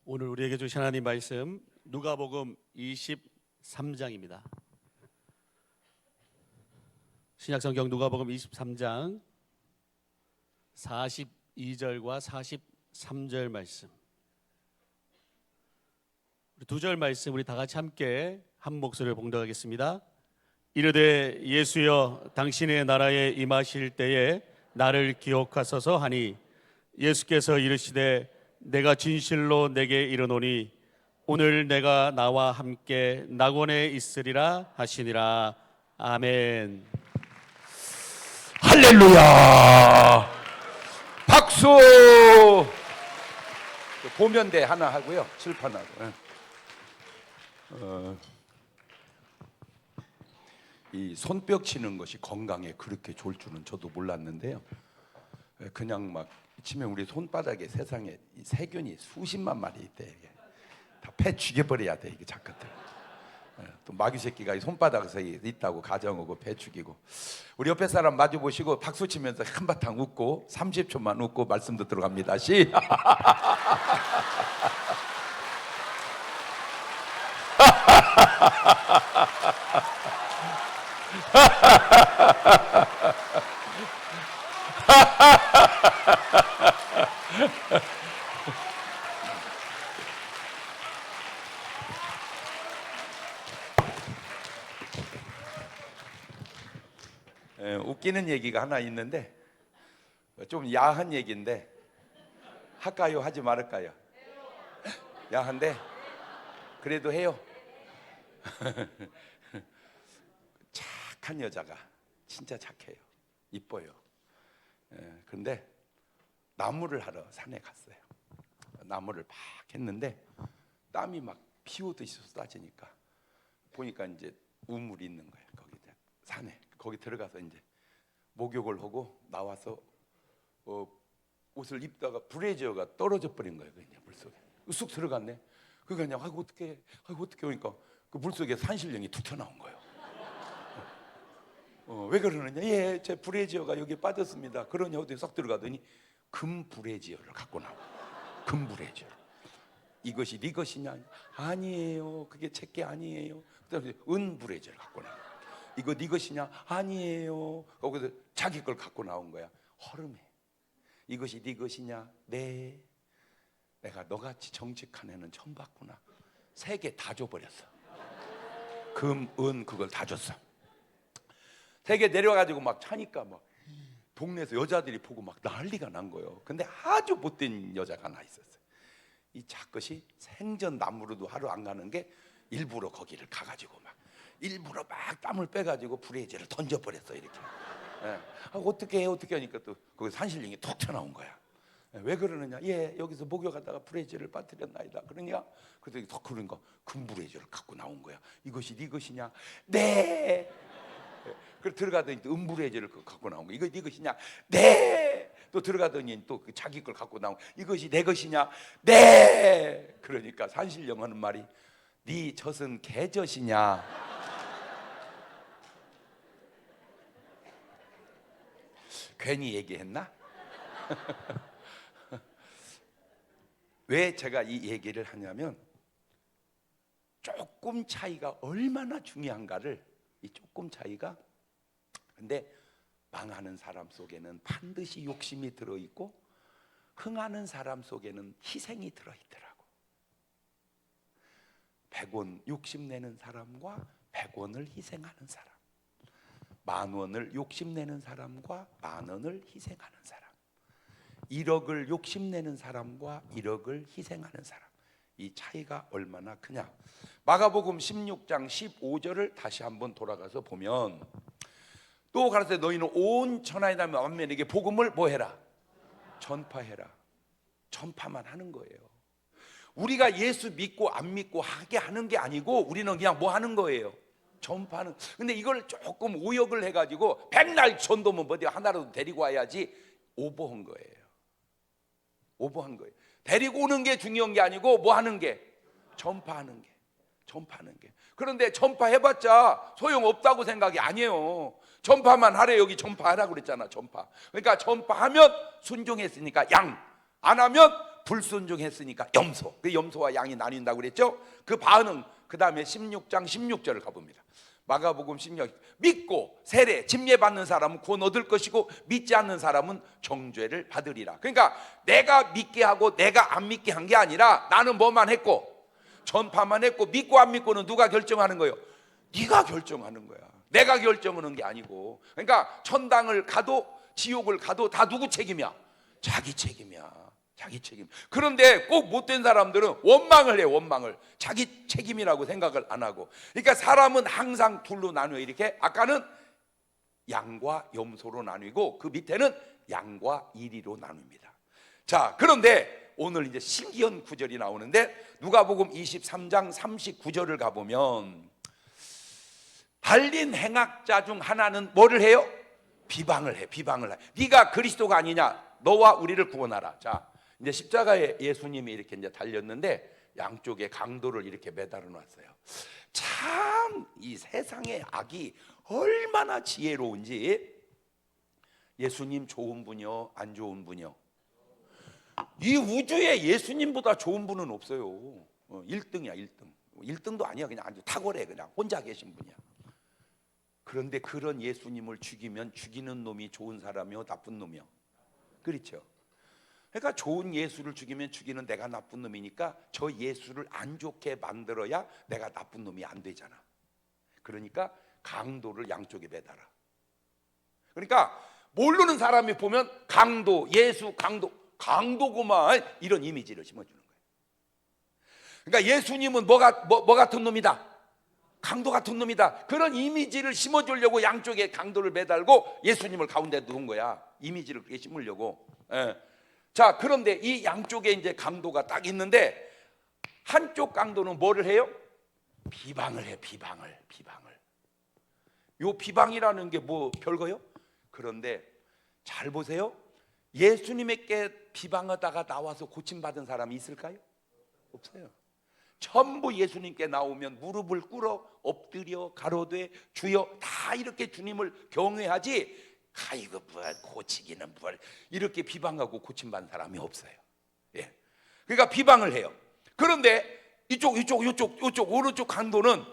오늘 우리에게 주신 하나님 말씀 누가복음 23장입니다. 신약성경 누가복음 23장 42절과 43절 말씀. 두 절 말씀 우리 다 같이 함께 한 목소리를 봉독하겠습니다. 이르되 예수여 당신의 나라에 임하실 때에 나를 기억하소서 하니 예수께서 이르시되 내가 진실로 내게 이르노니 오늘 내가 나와 함께 낙원에 있으리라 하시니라. 아멘. 할렐루야. 박수. 보면대 하나 하고요, 칠판하고. 이 손뼉 치는 것이 건강에 그렇게 좋을 줄은 저도 몰랐는데요. 그냥 막 치면 우리 손바닥에 세상에 이 세균이 수십만 마리 있대. 다 패 죽여버려야 돼 이게 작가들. 또 마귀 새끼가 이 손바닥에 있다고 가정하고 패 죽이고. 우리 옆에 사람 마주 보시고 박수 치면서 한바탕 웃고 30초만 웃고 말씀도 들어갑니다. 웃기는 얘기가 하나 있는데 좀 야한 얘기인데 할까요? 하지 말을까요? 야한데 그래도 해요. 착한 여자가 진짜 착해요. 이뻐요. 그런데 나무를 하러 산에 갔어요. 나무를 막 했는데 땀이 막 피 오듯이 쏟아지니까 보니까 이제 우물이 있는 거예요. 거기 산에. 거기 들어가서 이제 목욕을 하고 나와서 옷을 입다가 브래지어가 떨어져 버린 거예요. 그냥 물속에 쑥 들어갔네. 그러니까 그냥 아이고 어떻게 오니까 그 물속에 산신령이 툭 튀어나온 거예요. 왜 그러느냐? 예, 제 브래지어가 여기 빠졌습니다. 그러냐 어디 싹 들어가더니 금 브래지어를 갖고 나와. 금 브래지어. 이것이 네 것이냐? 아니에요. 그게 제게 아니에요. 그다음에 은 브래지어를 갖고 나와. 이거 네 것이냐? 아니에요. 거기서 자기 걸 갖고 나온 거야. 허름해. 이것이 네 것이냐? 네. 내가 너같이 정직한 애는 처음 봤구나. 3개 다 줘버렸어. 금, 은 그걸 다 줬어. 3개 내려가지고 막 차니까 막 동네에서 여자들이 보고 막 난리가 난 거예요. 근데 아주 못된 여자가 하나 있었어요. 이 작것이 생전 나무로도 하루 안 가는 게 일부러 거기를 가가지고 막 일부러 막 땀을 빼가지고 브래지를 던져버렸어 이렇게. 어떻게 하니까 또 거기 산신령이 툭 튀어나온 거야. 왜 그러느냐? 예, 여기서 목욕하다가 브래지를 빠뜨렸나이다. 그러냐? 그랬더니 더 그러니까 금 브래지를 갖고 나온 거야. 이것이 네 것이냐? 네. 그래 들어가더니 또 은 브래지를 갖고 나온 거야. 이거 네 것이냐? 네. 또 들어가더니 또 자기 걸 갖고 나온 거야. 이것이 내 것이냐? 네. 그러니까 산신령 하는 말이 네 젖은 개젖이냐? 괜히 얘기했나? 왜 제가 이 얘기를 하냐면 조금 차이가 얼마나 중요한가를, 이 조금 차이가. 근데 망하는 사람 속에는 반드시 욕심이 들어있고 흥하는 사람 속에는 희생이 들어있더라고. 100원 욕심내는 사람과 100원을 희생하는 사람, 10,000원을 욕심내는 사람과 10,000원을 희생하는 사람, 1억을 욕심내는 사람과 1억을 희생하는 사람, 이 차이가 얼마나 크냐. 마가복음 16장 15절을 다시 한번 돌아가서 보면 또 가라사대 너희는 온 천하에 다니며 만민에게 복음을 뭐해라? 전파해라. 전파만 하는 거예요. 우리가 예수 믿고 안 믿고 하게 하는 게 아니고 우리는 그냥 뭐 하는 거예요? 전파하는. 근데 이걸 조금 오역을 해가지고 백날 전도면 어디 하나라도 데리고 와야지, 오버한 거예요. 오버한 거예요. 데리고 오는 게 중요한 게 아니고 뭐 하는 게? 전파하는 게. 전파하는 게. 그런데 전파해봤자 소용없다고 생각이 아니에요. 전파만 하래. 여기 전파하라고 그랬잖아. 전파. 그러니까 전파하면 순종했으니까 양, 안 하면 불순종했으니까 염소. 그 염소와 양이 나뉜다고 그랬죠. 그 반응, 그 다음에 16장 16절을 가봅니다. 마가복음 16장. 믿고 세례 침례 받는 사람은 구원 얻을 것이고 믿지 않는 사람은 정죄를 받으리라. 그러니까 내가 믿게 하고 내가 안 믿게 한 게 아니라 나는 뭐만 했고 전파만 했고 믿고 안 믿고는 누가 결정하는 거예요? 네가 결정하는 거야. 내가 결정하는 게 아니고. 그러니까 천당을 가도 지옥을 가도 다 누구 책임이야? 자기 책임이야. 자기 책임. 그런데 꼭 못된 사람들은 원망을 해. 원망을. 자기 책임이라고 생각을 안 하고. 그러니까 사람은 항상 둘로 나누어. 이렇게 아까는 양과 염소로 나누고 그 밑에는 양과 이리로 나눕니다. 자, 그런데 오늘 이제 신기한 구절이 나오는데 누가복음 23장 39절을 가보면 달린 행악자 중 하나는 뭐를 해요? 비방을 해. 비방을 해. 네가 그리스도가 아니냐? 너와 우리를 구원하라. 자, 이제 십자가에 예수님이 이렇게 이제 달렸는데 양쪽에 강도를 이렇게 매달아 놨어요. 참 이 세상의 악이 얼마나 지혜로운지. 예수님 좋은 분이요, 안 좋은 분이요? 이 우주에 예수님보다 좋은 분은 없어요. 1등이야 1등. 1등도 아니야. 그냥 아주 탁월해. 그냥 혼자 계신 분이야. 그런데 그런 예수님을 죽이면 죽이는 놈이 좋은 사람이요, 나쁜 놈이요? 그렇죠. 그러니까 좋은 예수를 죽이면 죽이는 내가 나쁜 놈이니까 저 예수를 안 좋게 만들어야 내가 나쁜 놈이 안 되잖아. 그러니까 강도를 양쪽에 매달아. 그러니까 모르는 사람이 보면 강도, 예수, 강도구만, 이런 이미지를 심어주는 거예요. 그러니까 예수님은 뭐 같은 놈이다? 강도 같은 놈이다. 그런 이미지를 심어주려고 양쪽에 강도를 매달고 예수님을 가운데 두은 거야. 이미지를 그렇게 심으려고. 예. 자, 그런데 이 양쪽에 이제 강도가 딱 있는데 한쪽 강도는 뭐를 해요? 비방을 해. 비방을. 요 비방이라는 게 뭐 별거요? 그런데 잘 보세요. 예수님에게 비방하다가 나와서 고침받은 사람이 있을까요? 없어요. 전부 예수님께 나오면 무릎을 꿇어 엎드려 가로되 주여, 다 이렇게 주님을 경외하지. 아이고 뭘 고치기는 뭘, 이렇게 비방하고 고침받은 사람이 없어요. 예. 그러니까 비방을 해요. 그런데 이쪽 오른쪽 강도는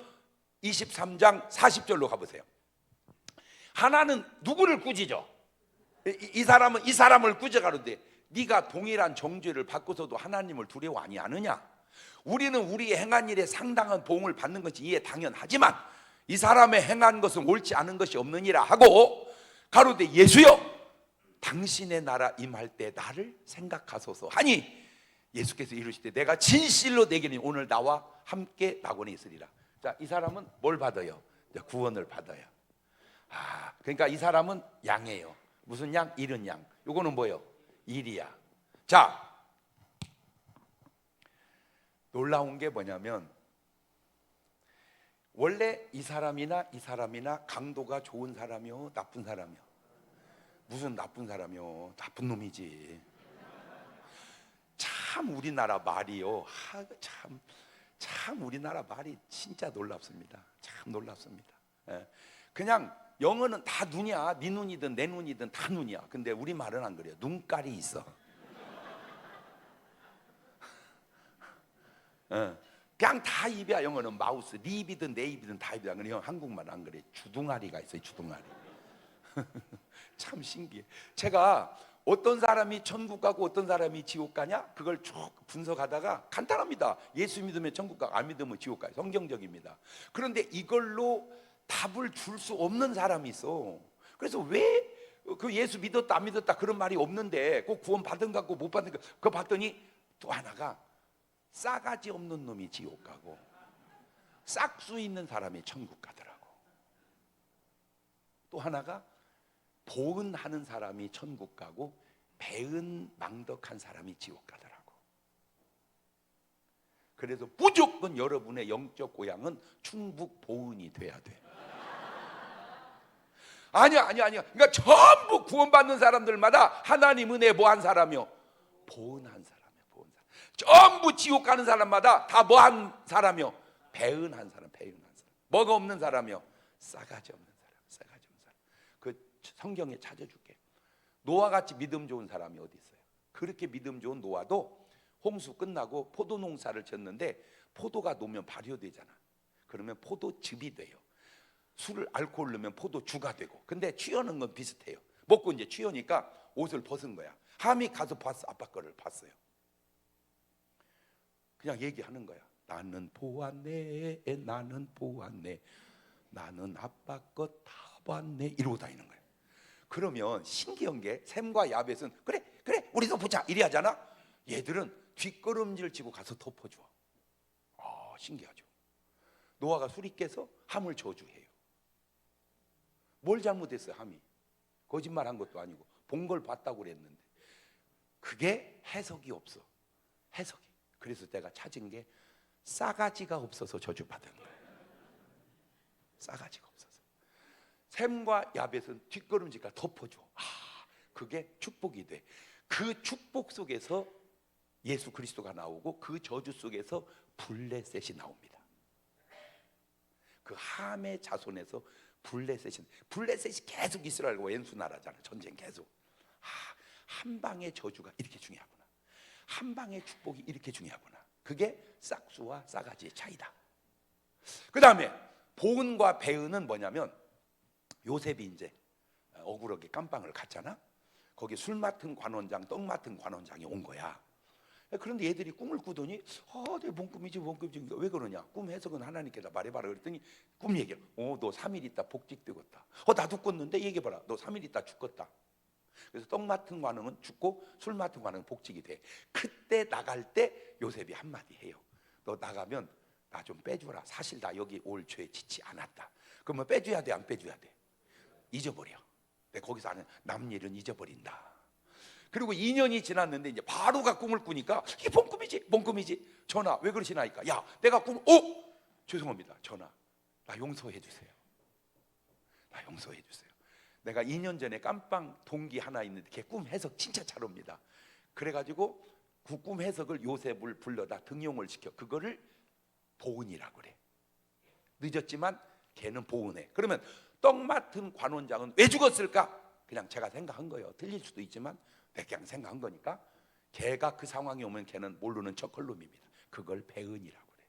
23장 40절로 가보세요. 하나는 누구를 꾸짖어? 이 사람을 꾸짖어가는데 네가 동일한 정죄를 받고서도 하나님을 두려워 아니하느냐? 우리는 우리의 행한 일에 상당한 보응을 받는 것이 이에 당연하지만 이 사람의 행한 것은 옳지 않은 것이 없느니라 하고 가로되 예수여, 당신의 나라 임할 때 나를 생각하소서 하니 예수께서 이르시되 내가 진실로 내게는 오늘 나와 함께 낙원에 있으리라. 자, 이 사람은 뭘 받아요? 구원을 받아요. 그러니까 이 사람은 양이에요. 무슨 양? 잃은 양. 요거는 뭐예요? 일이야. 자, 놀라운 게 뭐냐면 원래 이 사람이나 강도가 좋은 사람이요, 나쁜 사람이요? 무슨 나쁜 사람이요? 나쁜 놈이지. 참 우리나라 말이요. 참 우리나라 말이 진짜 놀랍습니다. 참 놀랍습니다. 그냥 영어는 다 눈이야. 네 눈이든 내 눈이든 다 눈이야. 근데 우리 말은 안 그래요. 눈깔이 있어. 그냥 다 입이야. 영어는 마우스. 네 입이든 내 입이든 다 입이야. 그냥 한국말은 안 그래. 주둥아리가 있어요. 주둥아리. 참 신기해. 제가 어떤 사람이 천국 가고 어떤 사람이 지옥 가냐? 그걸 쭉 분석하다가 간단합니다. 예수 믿으면 천국 가고 안 믿으면 지옥 가요. 성경적입니다. 그런데 이걸로 답을 줄 수 없는 사람이 있어. 그래서 왜 그 예수 믿었다 안 믿었다 그런 말이 없는데 꼭 구원 받은 거 같고 못 받은 거, 그거 봤더니 또 하나가 싸가지 없는 놈이 지옥 가고 싹수 있는 사람이 천국 가더라고. 또 하나가 보은하는 사람이 천국 가고 배은 망덕한 사람이 지옥 가더라고. 그래서 무조건 여러분의 영적 고향은 충북 보은이 돼야 돼. 아니야. 그러니까 전부 구원받는 사람들마다 하나님 은혜 뭐한 사람이요? 보은한 사람이요. 보은 사람. 전부 지옥 가는 사람마다 다 뭐한 사람이요? 배은한 사람. 뭐가 없는 사람이요? 싸가지 없는 사람. 그 성경에 찾아줄게. 노아같이 믿음 좋은 사람이 어디 있어요? 그렇게 믿음 좋은 노아도 홍수 끝나고 포도 농사를 졌는데 포도가 녹으면 발효되잖아. 그러면 포도즙이 돼요. 술을 알코올 넣으면 포도주가 되고. 근데 취하는 건 비슷해요. 먹고 이제 취하니까 옷을 벗은 거야. 함이 가서 봤어. 아빠 거를 봤어요. 그냥 얘기하는 거야. 나는 보았네, 나는 보았네, 나는 아빠 거 다 봤네, 이러고 다니는 거야. 그러면 신기한 게 샘과 야벳은 그래 우리도 보자 이리 하잖아. 얘들은 뒷걸음질 치고 가서 덮어줘. 신기하죠. 노아가 술이 깨서 함을 저주해요. 뭘 잘못했어요? 함이 거짓말한 것도 아니고 본 걸 봤다고 그랬는데 그게 해석이 없어. 해석이. 그래서 내가 찾은 게 싸가지가 없어서 저주받은 거예요. 싸가지가 없어서. 샘과 야벳은 뒷걸음질까 덮어줘. 그게 축복이 돼. 그 축복 속에서 예수 그리스도가 나오고 그 저주 속에서 블레셋이 나옵니다. 그 함의 자손에서 블레셋이 계속 이스라엘과 왼수 나라잖아. 전쟁 계속. 한 방의 저주가 이렇게 중요하구나. 한 방의 축복이 이렇게 중요하구나. 그게 싹수와 싸가지의 차이다. 그 다음에 보은과 배은은 뭐냐면 요셉이 이제 억울하게 깜빵을 갔잖아. 거기 술 맡은 관원장, 떡 맡은 관원장이 온 거야. 그런데 얘들이 꿈을 꾸더니 내 뭔 꿈이지 왜 그러냐. 꿈 해석은 하나님께다 말해봐라 그랬더니 꿈 얘기해. 너 3일 있다 복직되겠다. 나도 꿨는데 얘기해봐라. 너 3일 있다 죽겠다. 그래서 떡 맡은 관원은 죽고 술 맡은 관원은 복직이 돼. 그때 나갈 때 요셉이 한마디 해요. 너 나가면 나 좀 빼주라. 사실 나 여기 올 죄에 지치 않았다. 그러면 빼줘야 돼 안 빼줘야 돼? 잊어버려. 내가 거기서 하는 남 일은 잊어버린다. 그리고 2년이 지났는데 이제 바로가 꿈을 꾸니까 이게 뭔 꿈이지? 전하 왜 그러시나이까? 야 내가 죄송합니다 전하 나 용서해 주세요. 나 용서해 주세요. 내가 2년 전에 깜빵 동기 하나 있는데 걔 꿈 해석 진짜 잘 옵니다. 그래가지고 그 꿈 해석을 요셉을 불러다 등용을 시켜. 그거를 보은이라고 그래. 늦었지만 걔는 보은해. 그러면 떡 맡은 관원장은 왜 죽었을까? 그냥 제가 생각한 거예요. 틀릴 수도 있지만 그냥 생각한 거니까 걔가 그 상황이 오면 걔는 모르는 척걸놈입니다. 그걸 배은이라고 그래.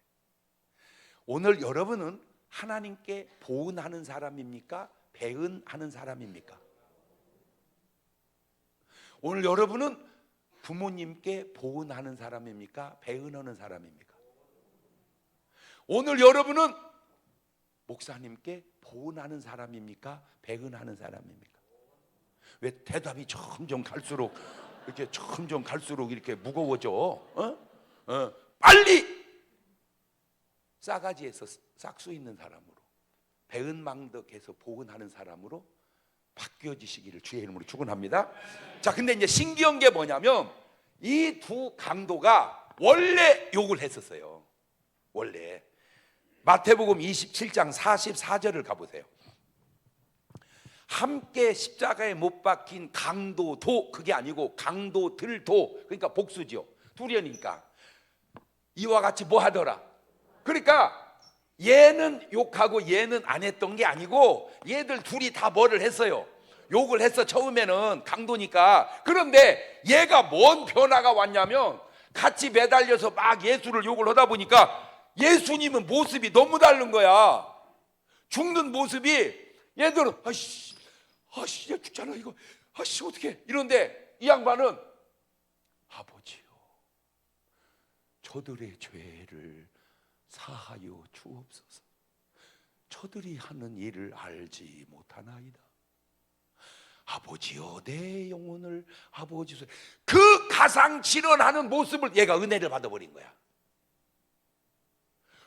오늘 여러분은 하나님께 보은하는 사람입니까? 배은하는 사람입니까? 오늘 여러분은 부모님께 보은하는 사람입니까? 배은하는 사람입니까? 오늘 여러분은 목사님께 보은하는 사람입니까? 배은하는 사람입니까? 왜 대답이 점점 갈수록 이렇게 무거워져? 빨리 싸가지에서 싹수 있는 사람으로, 배은망덕해서 보은하는 사람으로 바뀌어지시기를 주의 이름으로 축원합니다. 자, 근데 이제 신기한 게 뭐냐면 이 두 강도가 원래 욕을 했었어요. 원래 마태복음 27장 44절을 가보세요. 함께 십자가에 못 박힌 강도도, 그게 아니고 강도들도, 그러니까 복수죠. 둘이니까 이와 같이 뭐 하더라. 그러니까 얘는 욕하고 얘는 안 했던 게 아니고 얘들 둘이 다 뭐를 했어요? 욕을 했어. 처음에는 강도니까. 그런데 얘가 뭔 변화가 왔냐면 같이 매달려서 막 예수를 욕을 하다 보니까 예수님은 모습이 너무 다른 거야. 죽는 모습이. 얘들은 아씨 얘 죽잖아 이거. 어떻게 이런데 이 양반은 아버지요 저들의 죄를 사하여 주옵소서. 저들이 하는 일을 알지 못하나이다. 아버지여 내 영혼을 아버지 손에. 그 가상칠언하는 모습을 얘가 은혜를 받아버린 거야.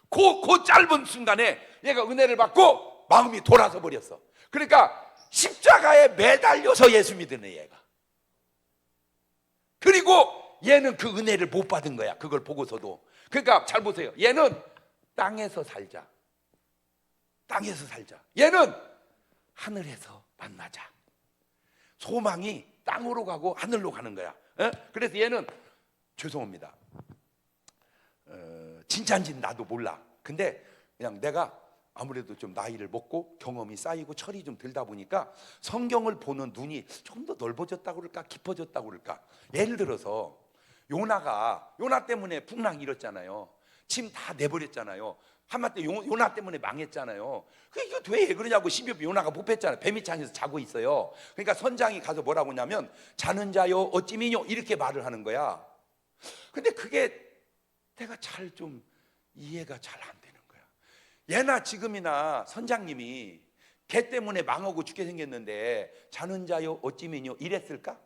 그 짧은 순간에 얘가 은혜를 받고 마음이 돌아서 버렸어. 그러니까 십자가에 매달려서 예수 믿는 얘가. 그리고 얘는 그 은혜를 못 받은 거야. 그걸 보고서도. 그러니까 잘 보세요. 얘는 땅에서 살자. 얘는 하늘에서 만나자. 소망이 땅으로 가고 하늘로 가는 거야. 그래서 얘는 죄송합니다. 진짜인지는 나도 몰라. 근데 그냥 내가 아무래도 좀 나이를 먹고 경험이 쌓이고 철이 좀 들다 보니까 성경을 보는 눈이 좀 더 넓어졌다고 그럴까 깊어졌다고 그럴까. 예를 들어서 요나 때문에 풍랑 일었잖아요. 짐 다 내버렸잖아요. 한마디 요나 때문에 망했잖아요. 이거 왜 그러냐고 12배 요나가 못했잖아요. 뱀이창에서 자고 있어요. 그러니까 선장이 가서 뭐라고 하냐면 자는 자요 어찌미뇨 이렇게 말을 하는 거야. 근데 그게 내가 잘 좀 이해가 잘 안 되는 거야. 예나 지금이나 선장님이 개 때문에 망하고 죽게 생겼는데 자는 자요 어찌미뇨 이랬을까?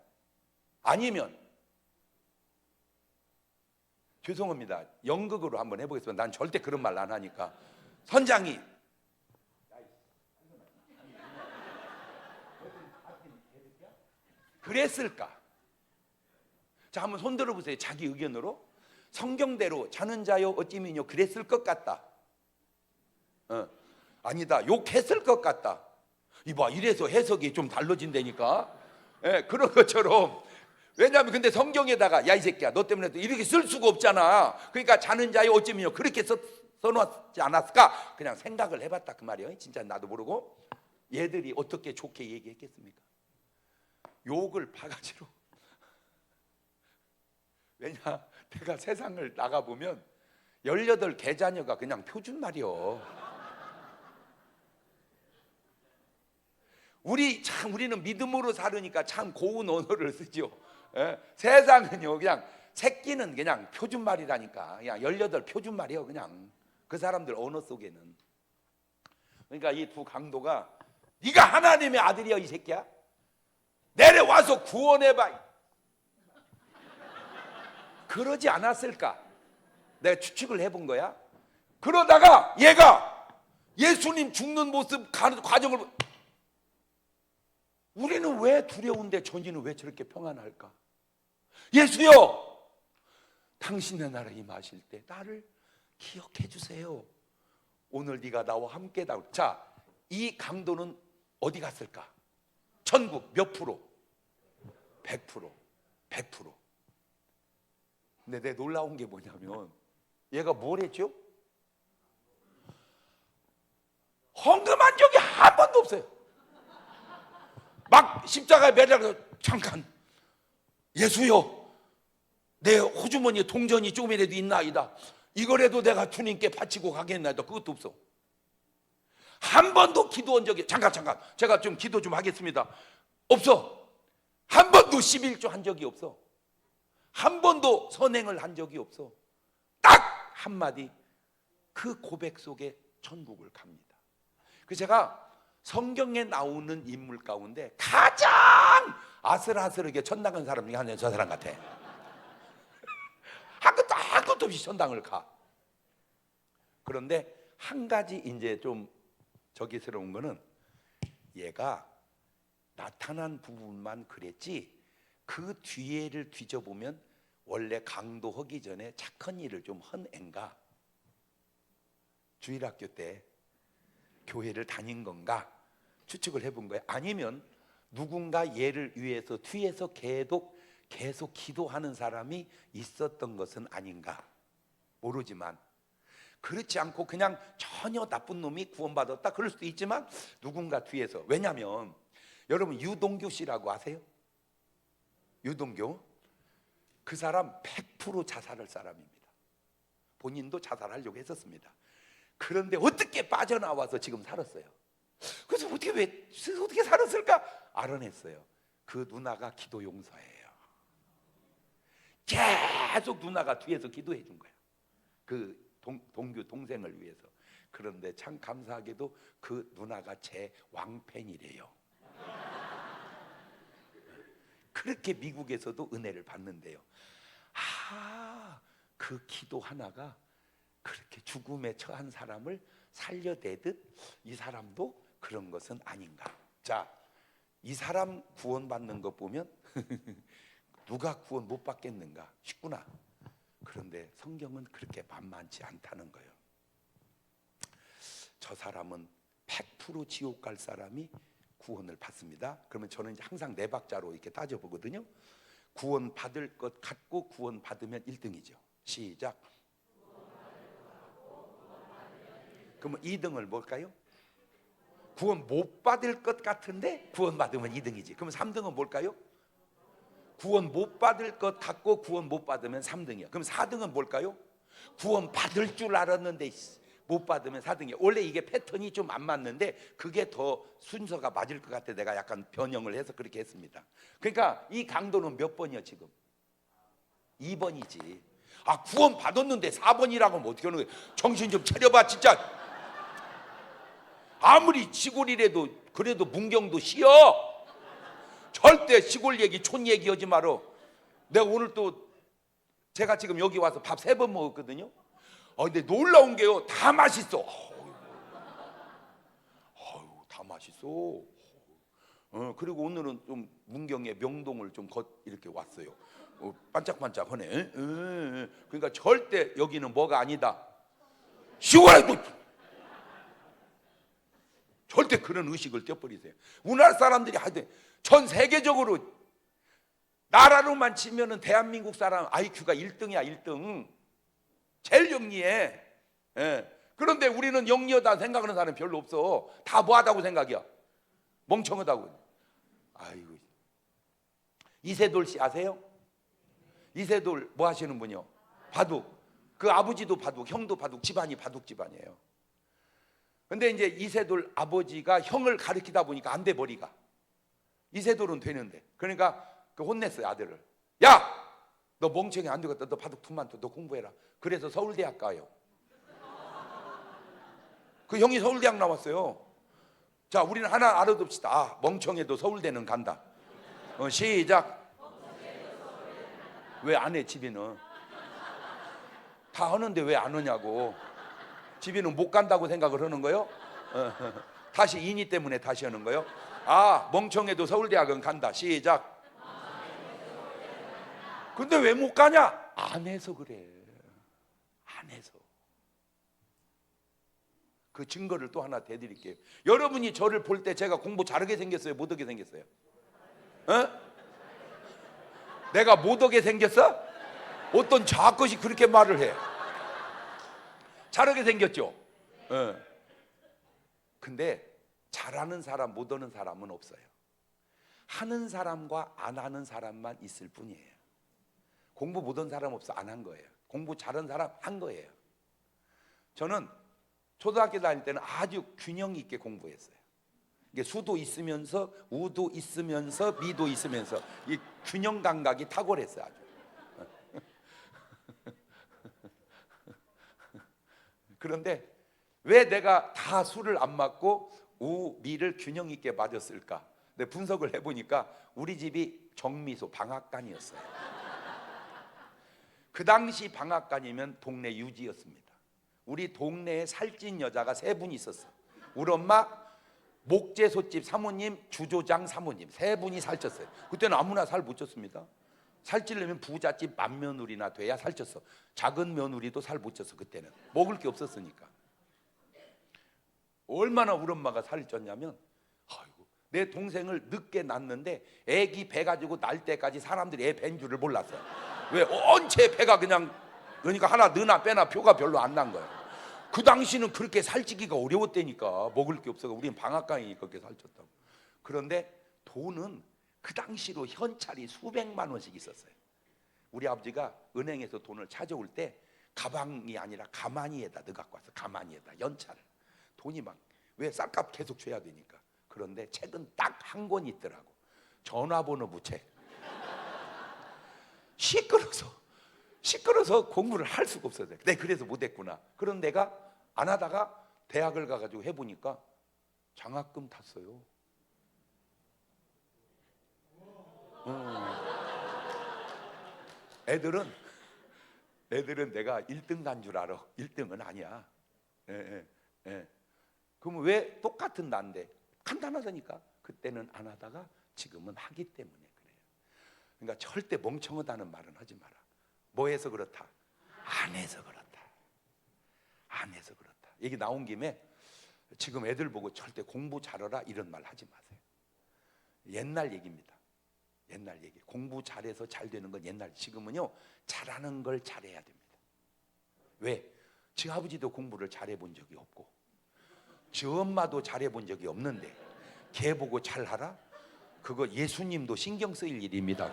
아니면 죄송합니다. 연극으로 한번 해보겠습니다. 난 절대 그런 말 안 하니까. 선장이 그랬을까? 자, 한번 손 들어보세요. 자기 의견으로. 성경대로 자는 자요 어찌미뇨 그랬을 것 같다. 아니다. 욕했을 것 같다. 이봐, 이래서 해석이 좀 달라진다니까. 그런 것처럼. 왜냐하면 근데 성경에다가 야 이 새끼야 너 때문에 이렇게 쓸 수가 없잖아. 그러니까 자는 자요 어찌미뇨 그렇게 써놓지 않았을까? 그냥 생각을 해봤다 그 말이에요. 진짜 나도 모르고. 얘들이 어떻게 좋게 얘기했겠습니까? 욕을 바가지로. 왜냐, 내가 세상을 나가보면 18 자녀가 그냥 표준 말이요. 우리는 믿음으로 살으니까 참 고운 언어를 쓰죠. 세상은요 그냥 새끼는 그냥 표준 말이라니까. 그냥 18 표준 말이요. 그냥 그 사람들 언어 속에는. 그러니까 이 두 강도가 네가 하나님의 아들이야 이 새끼야. 내려와서 구원해봐. 그러지 않았을까? 내가 추측을 해본 거야. 그러다가 얘가 예수님 죽는 모습 과정을 우리는 왜 두려운데 전지는 왜 저렇게 평안할까? 예수여, 당신의 나라 임하실 때 나를 기억해 주세요. 오늘 네가 나와 함께다. 자, 이 강도는 어디 갔을까? 천국 몇 프로? 100%. 100%. 근데 내 놀라운 게 뭐냐면 얘가 뭘 했죠? 헌금한 적이 한 번도 없어요. 막 십자가에 매달려서 잠깐 예수여 내 호주머니에 동전이 조금이라도 있나이다. 이거라도 내가 주님께 바치고 가겠나이다. 그것도 없어. 한 번도 기도한 적이 잠깐 제가 좀 기도 좀 하겠습니다. 없어. 한 번도 11조 한 적이 없어. 한 번도 선행을 한 적이 없어. 딱 한마디 그 고백 속에 천국을 갑니다. 그래서 제가 성경에 나오는 인물 가운데 가장 아슬아슬하게 천당 간 사람 중에 하나는 저 사람 같아. 한 것도 없이 천당을 가. 그런데 한 가지 이제 좀 저기스러운 거는 얘가 나타난 부분만 그랬지 그 뒤에를 뒤져보면 원래 강도하기 전에 착한 일을 좀 한 앤가? 주일학교 때 교회를 다닌 건가? 추측을 해본 거예요. 아니면 누군가 얘를 위해서 뒤에서 계속 기도하는 사람이 있었던 것은 아닌가? 모르지만 그렇지 않고 그냥 전혀 나쁜 놈이 구원받았다 그럴 수도 있지만 누군가 뒤에서. 왜냐하면 여러분 유동규 씨라고 아세요? 유동규 그 사람 100% 자살할 사람입니다. 본인도 자살하려고 했었습니다. 그런데 어떻게 빠져나와서 지금 살았어요. 그래서 어떻게 살았을까 알아냈어요. 그 누나가 기도 용사예요. 계속 누나가 뒤에서 기도해 준 거야. 그 동규 동생을 위해서. 그런데 참 감사하게도 그 누나가 제 왕팬이래요. 그렇게 미국에서도 은혜를 받는데요. 그 기도 하나가 그렇게 죽음에 처한 사람을 살려내듯 이 사람도 그런 것은 아닌가. 자, 이 사람 구원받는 것 보면 누가 구원 못 받겠는가 싶구나. 그런데 성경은 그렇게 만만치 않다는 거예요. 저 사람은 100% 지옥 갈 사람이 구원을 받습니다. 그러면 저는 이제 항상 네 박자로 이렇게 따져보거든요. 구원 받을 것 같고 구원 받으면 1등이죠. 시작. 그러면 2등을 뭘까요? 구원 못 받을 것 같은데 구원 받으면 2등이지. 그러면 3등은 뭘까요? 구원 못 받을 것 같고 구원 못 받으면 3등이야. 그럼 4등은 뭘까요? 구원 받을 줄 알았는데 못 받으면 4등이야. 원래 이게 패턴이 좀 안 맞는데 그게 더 순서가 맞을 것 같아. 내가 약간 변형을 해서 그렇게 했습니다. 그러니까 이 강도는 몇 번이야 지금? 2번이지. 아, 구원 받았는데 4번이라고 하면 어떻게 하는 거야? 정신 좀 차려봐 진짜. 아무리 시골이라도 그래도 문경도 쉬어. 절대 시골 얘기 촌 얘기 하지 마라. 내가 오늘 또 제가 지금 여기 와서 밥 3번 먹었거든요. 근데 놀라운 게요, 다 맛있어. 다 맛있어. 그리고 오늘은 좀 문경의 명동을 좀 이렇게 왔어요. 반짝반짝하네. 그러니까 절대 여기는 뭐가 아니다. 시골에도 절대 그런 의식을 떼버리세요. 우리나라 사람들이 하여튼 전 세계적으로 나라로만 치면은 대한민국 사람 IQ가 1등이야. 1등. 제일 영리해. 그런데 우리는 영리하다 생각하는 사람이 별로 없어. 다 뭐하다고 생각이야? 멍청하다고. 아이고. 이세돌 씨 아세요? 이세돌 뭐 하시는 분이요? 바둑. 그 아버지도 바둑, 형도 바둑, 집안이 바둑 집안이에요. 근데 이제 이세돌 아버지가 형을 가르치다 보니까 안 돼, 머리가. 이세돌은 되는데. 그러니까 그 혼냈어요, 아들을. 야! 너 멍청이 안 되겠다. 너 바둑 tum만 둬. 너 공부해라. 그래서 서울대학 가요. 그 형이 서울대학 나왔어요. 자, 우리는 하나 알아둡시다. 아, 멍청해도 서울대는 간다. 시작. 왜 안 해, 집이는? 다 하는데 왜 안 하냐고. 집이는 못 간다고 생각을 하는 거요? 다시 인이 때문에 다시 하는 거요? 아, 멍청해도 서울대학은 간다. 시작. 근데 왜 못 가냐? 안 해서 그래. 안 해서. 그 증거를 또 하나 대드릴게요. 여러분이 저를 볼 때 제가 공부 잘하게 생겼어요? 못하게 생겼어요? 내가 못하게 생겼어? 어떤 자것이 그렇게 말을 해. 잘하게 생겼죠? 근데 잘하는 사람, 못하는 사람은 없어요. 하는 사람과 안 하는 사람만 있을 뿐이에요. 공부 못한 사람 없어. 안 한 거예요. 공부 잘한 사람 한 거예요. 저는 초등학교 다닐 때는 아주 균형 있게 공부했어요. 이게 수도 있으면서 우도 있으면서 미도 있으면서 이 균형 감각이 탁월했어요. 아주. 그런데 왜 내가 다 수를 안 맞고 우, 미를 균형 있게 맞았을까? 근데 분석을 해보니까 우리 집이 정미소 방앗간이었어요. 그 당시 방앗간이면 동네 유지였습니다. 우리 동네에 살찐 여자가 3분 있었어. 우리 엄마 목재소집 사모님, 주조장 사모님 3분이 살쪘어요. 그때는 아무나 살 못 쪘습니다. 살찌려면 부잣집 맏며느리나 돼야 살쪘어. 작은 며느리도 살 못 쪘어. 그때는 먹을 게 없었으니까. 얼마나 우리 엄마가 살이 쪘냐면, 아이고, 내 동생을 늦게 낳는데 애기 배 가지고 날 때까지 사람들이 애 뵌 줄을 몰랐어요. 왜? 언제 배가 그냥, 그러니까 하나 넣나 빼나 표가 별로 안 난 거예요. 그 당시는 그렇게 살찌기가 어려웠다니까. 먹을 게 없어서. 우린 방앗간이니까 그렇게 살쪘다고. 그런데 돈은 그 당시로 현찰이 수백만 원씩 있었어요. 우리 아버지가 은행에서 돈을 찾아올 때 가방이 아니라 가마니에다 넣어 갖고 왔어. 가마니에다 연찰을. 돈이 막, 왜 쌀값 계속 줘야 되니까. 그런데 책은 딱 한 권 있더라고. 전화번호 부책. 시끄러서 공부를 할 수가 없어요. 내 그래서 못했구나. 그런 내가 안 하다가 대학을 가가지고 해보니까 장학금 탔어요. 애들은 내가 1등 간 줄 알아. 1등은 아니야. 그러면 왜 똑같은 난데 간단하다니까. 그때는 안 하다가 지금은 하기 때문에 그래요. 그러니까 절대 멍청하다는 말은 하지 마라. 뭐 해서 그렇다? 안 해서 그렇다. 안 해서 그렇다. 얘기 나온 김에 지금 애들 보고 절대 공부 잘해라 이런 말 하지 마세요. 옛날 얘기입니다. 옛날 얘기. 공부 잘해서 잘 되는 건 옛날. 지금은요, 잘하는 걸 잘해야 됩니다. 왜? 지 아버지도 공부를 잘해본 적이 없고 지 엄마도 잘해본 적이 없는데 걔 보고 잘하라? 그거 예수님도 신경 쓰일 일입니다.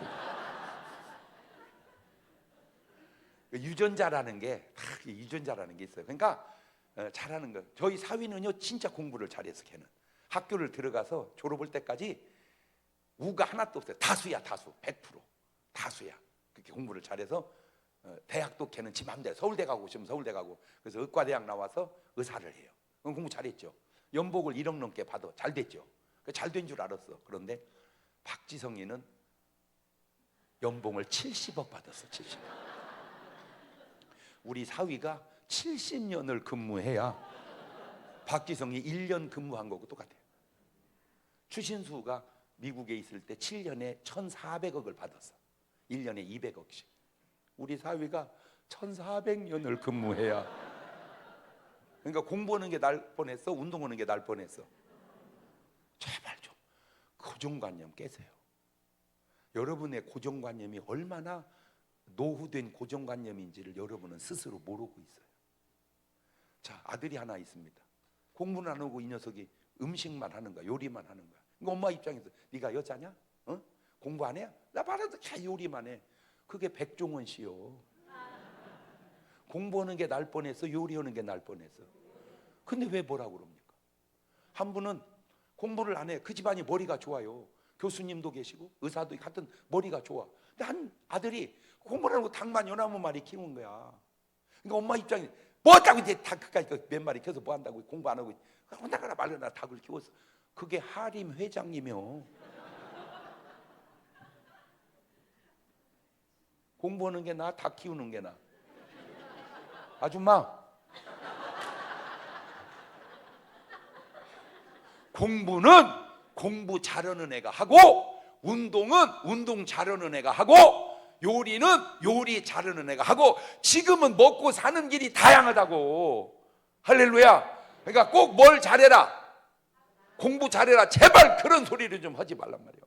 유전자라는 게 유전자라는 게 있어요. 그러니까 잘하는 거. 저희 사위는요 진짜 공부를 잘해서 걔는 학교를 들어가서 졸업할 때까지 우가 하나도 없어요. 다수야 다수 100% 다수야. 그렇게 공부를 잘해서 대학도 걔는 지 맘대로 서울대 가고 싶으면 서울대 가고 그래서 의과대학 나와서 의사를 해요. 그럼 공부 잘했죠. 연봉을 1억 넘게 받아 잘 됐죠. 잘 된 줄 알았어. 그런데 박지성이는 연봉을 70억 받았어. 70억. 우리 사위가 70년을 근무해야 박지성이 1년 근무한 거고 똑같아요. 추신수가 미국에 있을 때 7년에 1,400억을 받았어. 1년에 200억씩. 우리 사위가 1,400년을 근무해야. 그러니까 공부하는 게 날 뻔했어? 운동하는 게 날 뻔했어? 제발 좀 고정관념 깨세요. 여러분의 고정관념이 얼마나 노후된 고정관념인지를 여러분은 스스로 모르고 있어요. 자, 아들이 하나 있습니다. 공부는 안 하고 이 녀석이 음식만 하는 거야. 요리만 하는 거야. 그러니까 엄마 입장에서 네가 여자냐? 공부 안 해? 나 말해도 다 요리만 해. 그게 백종원 씨요. 공부하는 게 날 뻔했어? 요리하는 게 날 뻔했어? 근데 왜 뭐라고 그럽니까? 한 분은 공부를 안 해. 그 집안이 머리가 좋아요. 교수님도 계시고 의사도 같은 머리가 좋아. 근데 한 아들이 공부를 하고 닭만 19마리 키운 거야. 그러니까 엄마 입장에 뭐 한다고 이제 닭 그까지 몇 마리 키워서 뭐 한다고 공부 안 하고 혼나거나 말거나 닭을 키웠어. 그게 하림 회장이며 공부하는 게 나, 닭 키우는 게 나. 아줌마, 공부는 공부 잘하는 애가 하고 운동은 운동 잘하는 애가 하고 요리는 요리 잘하는 애가 하고 지금은 먹고 사는 길이 다양하다고. 할렐루야. 그러니까 꼭 뭘 잘해라, 공부 잘해라, 제발 그런 소리를 좀 하지 말란 말이에요.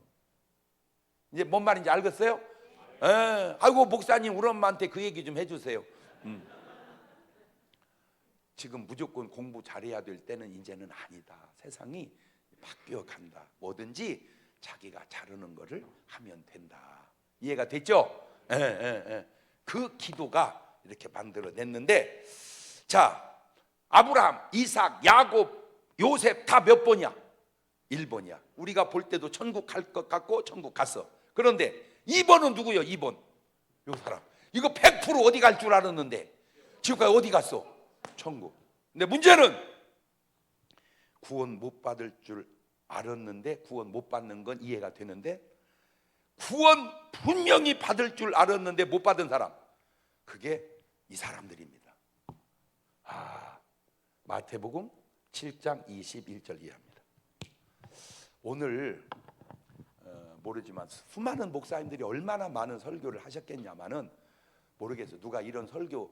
이제 뭔 말인지 알겠어요? 아이고 목사님 우리 엄마한테 그 얘기 좀 해주세요. 지금 무조건 공부 잘해야 될 때는 이제는 아니다. 세상이 바뀌어 간다. 뭐든지 자기가 잘하는 거를 하면 된다. 이해가 됐죠? 그 기도가 이렇게 만들어냈는데, 자, 아브라함, 이삭, 야곱, 요셉 다 몇 번이야? 1번이야. 우리가 볼 때도 천국 갈 것 같고 천국 갔어. 그런데 2번은 누구요? 2번 요 사람. 이거 100% 어디 갈 줄 알았는데 지금까지 어디 갔어? 천국. 근데 문제는 구원 못 받을 줄 알았는데 구원 못 받는 건 이해가 되는데, 구원 분명히 받을 줄 알았는데 못 받은 사람, 그게 이 사람들입니다. 마태복음 7장 21절 이해합니다. 오늘 모르지만 수많은 목사님들이 얼마나 많은 설교를 하셨겠냐마는 모르겠어요. 누가 이런 설교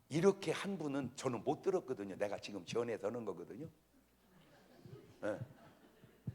이렇게 한 분은 저는 못 들었거든요. 내가 지금 전해서 하는 거거든요.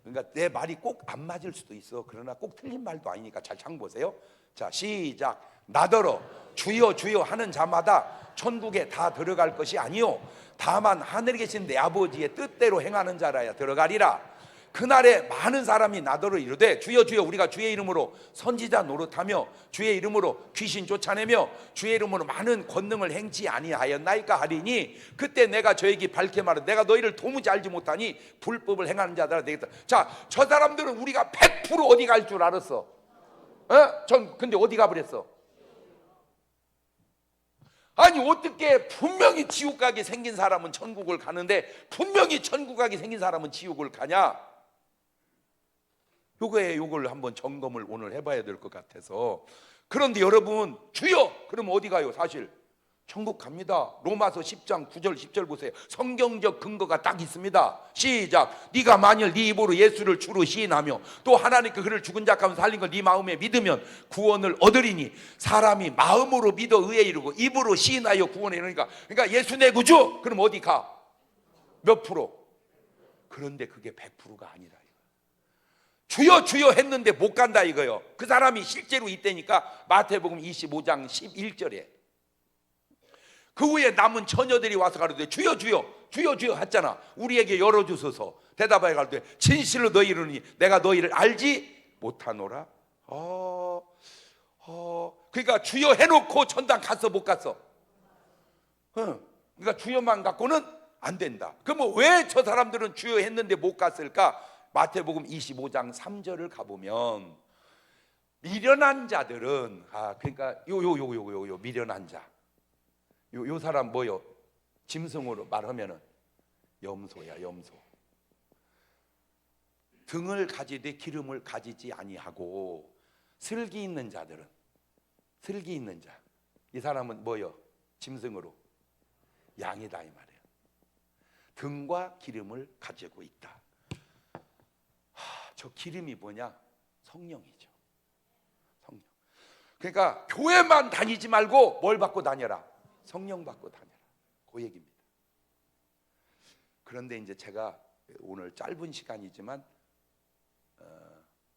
그러니까 내 말이 꼭 안 맞을 수도 있어. 그러나 꼭 틀린 말도 아니니까 잘 참 보세요. 자, 시작. 나더러 주여 주여 하는 자마다 천국에 다 들어갈 것이 아니요 다만 하늘에 계신 내 아버지의 뜻대로 행하는 자라야 들어가리라. 그날에 많은 사람이 나더러 이르되 주여 주여 우리가 주의 이름으로 선지자 노릇하며 주의 이름으로 귀신 쫓아내며 주의 이름으로 많은 권능을 행치 아니하였나이까 하리니 그때 내가 저에게 밝게 말하되 내가 너희를 도무지 알지 못하니 불법을 행하는 자들아 되겠다. 자, 저 사람들은 우리가 100% 어디 갈 줄 알았어. 전 근데 어디 가버렸어? 아니 어떻게 분명히 지옥 가게 생긴 사람은 천국을 가는데 분명히 천국 가게 생긴 사람은 지옥을 가냐? 요걸 한번 점검을 오늘 해봐야 될 것 같아서. 그런데 여러분, 주여 그럼 어디 가요? 사실 천국 갑니다. 로마서 10장 9절 10절 보세요. 성경적 근거가 딱 있습니다. 시작. 네가 만일 네 입으로 예수를 주로 시인하며 또 하나님께 그를 죽은 자 가운데 살린 걸 네 마음에 믿으면 구원을 얻으리니 사람이 마음으로 믿어 의에 이르고 입으로 시인하여 구원에 이르니까. 그러니까 예수 내 구주. 그럼 어디 가? 몇 프로? 그런데 그게 100%가 아니다. 주여 주여 했는데 못 간다 이거요. 그 사람이 실제로 있다니까. 마태복음 25장 11절에 그 후에 남은 처녀들이 와서 가로되 주여 주여 주여 주여 했잖아. 우리에게 열어주소서. 대답하여 가로되 진실로 너희 이르니 내가 너희를 알지 못하노라. 그러니까 주여 해놓고 전당 갔어 못 갔어? 그러니까 주여만 갖고는 안 된다. 그러면 왜 저 사람들은 주여 했는데 못 갔을까? 마태복음 25장 3절을 가보면 미련한 자들은 그러니까 요 미련한 자, 요 사람 뭐요? 짐승으로 말하면은 염소야, 염소. 등을 가지되 기름을 가지지 아니하고 슬기 있는 자들은, 슬기 있는 자, 이 사람은 뭐요? 짐승으로 양이다 이 말이에요. 등과 기름을 가지고 있다. 저 기름이 뭐냐? 성령이죠. 성령. 그러니까 교회만 다니지 말고 뭘 받고 다녀라? 성령 받고 다녀라. 그 얘기입니다. 그런데 이제 제가 오늘 짧은 시간이지만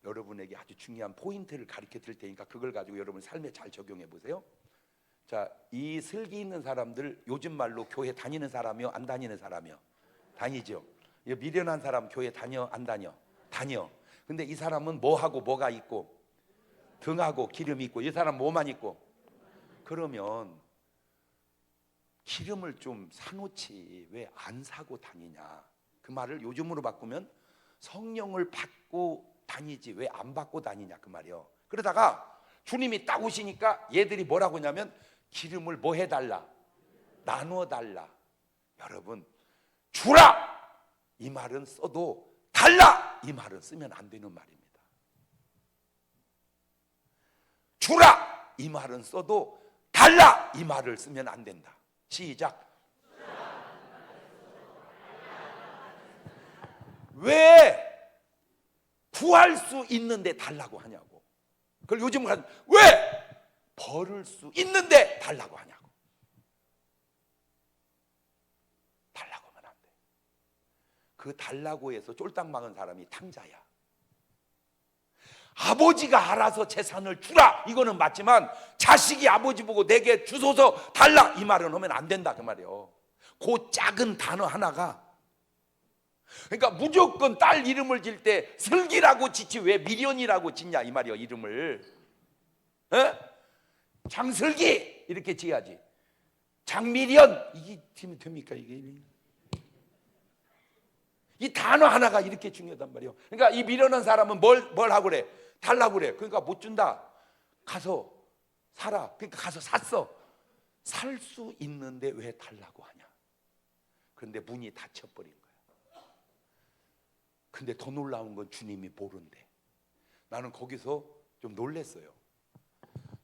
여러분에게 아주 중요한 포인트를 가르쳐 드릴 테니까 그걸 가지고 여러분 삶에 잘 적용해 보세요. 자, 이 슬기 있는 사람들, 요즘 말로 교회 다니는 사람이요, 안 다니는 사람이요? 다니죠. 이 미련한 사람 교회 다녀, 안 다녀? 다녀. 근데 이 사람은 뭐하고 뭐가 있고? 등하고 기름이 있고. 이 사람 뭐만 있고? 그러면 기름을 좀 사놓지 왜 안 사고 다니냐? 그 말을 요즘으로 바꾸면 성령을 받고 다니지 왜 안 받고 다니냐 그 말이요. 그러다가 주님이 딱 오시니까 얘들이 뭐라고 하냐면 기름을 뭐 해달라? 나누어 달라. 여러분, 주라! 이 말은 써도 달라! 이 말은 쓰면 안 되는 말입니다. 주라! 이 말은 써도 달라! 이 말을 쓰면 안 된다. 시작. 왜 구할 수 있는데 달라고 하냐고. 그걸 요즘 왜 벌을 수 있는데 달라고 하냐고. 달라고 하면 안 돼. 그 달라고 해서 쫄딱 막은 사람이 탕자야. 아버지가 알아서 재산을 주라 이거는 맞지만 자식이 아버지 보고 내게 주소서 달라 이 말은 하면 안 된다 그 말이에요. 그 작은 단어 하나가, 그러니까 무조건 딸 이름을 질 때 슬기라고 짓지 왜 미련이라고 짓냐 이 말이에요. 이름을 장슬기 이렇게 지어야지. 장미련 이게 됩니까 이게? 이 단어 하나가 이렇게 중요하단 말이에요. 그러니까 이 미련한 사람은 뭘 하고 그래? 달라고 그래. 그러니까 못 준다. 가서 사라. 그러니까 가서 샀어. 살 수 있는데 왜 달라고 하냐? 그런데 문이 닫혀버린 거야. 근데 더 놀라운 건 주님이 모른대. 나는 거기서 좀 놀랬어요.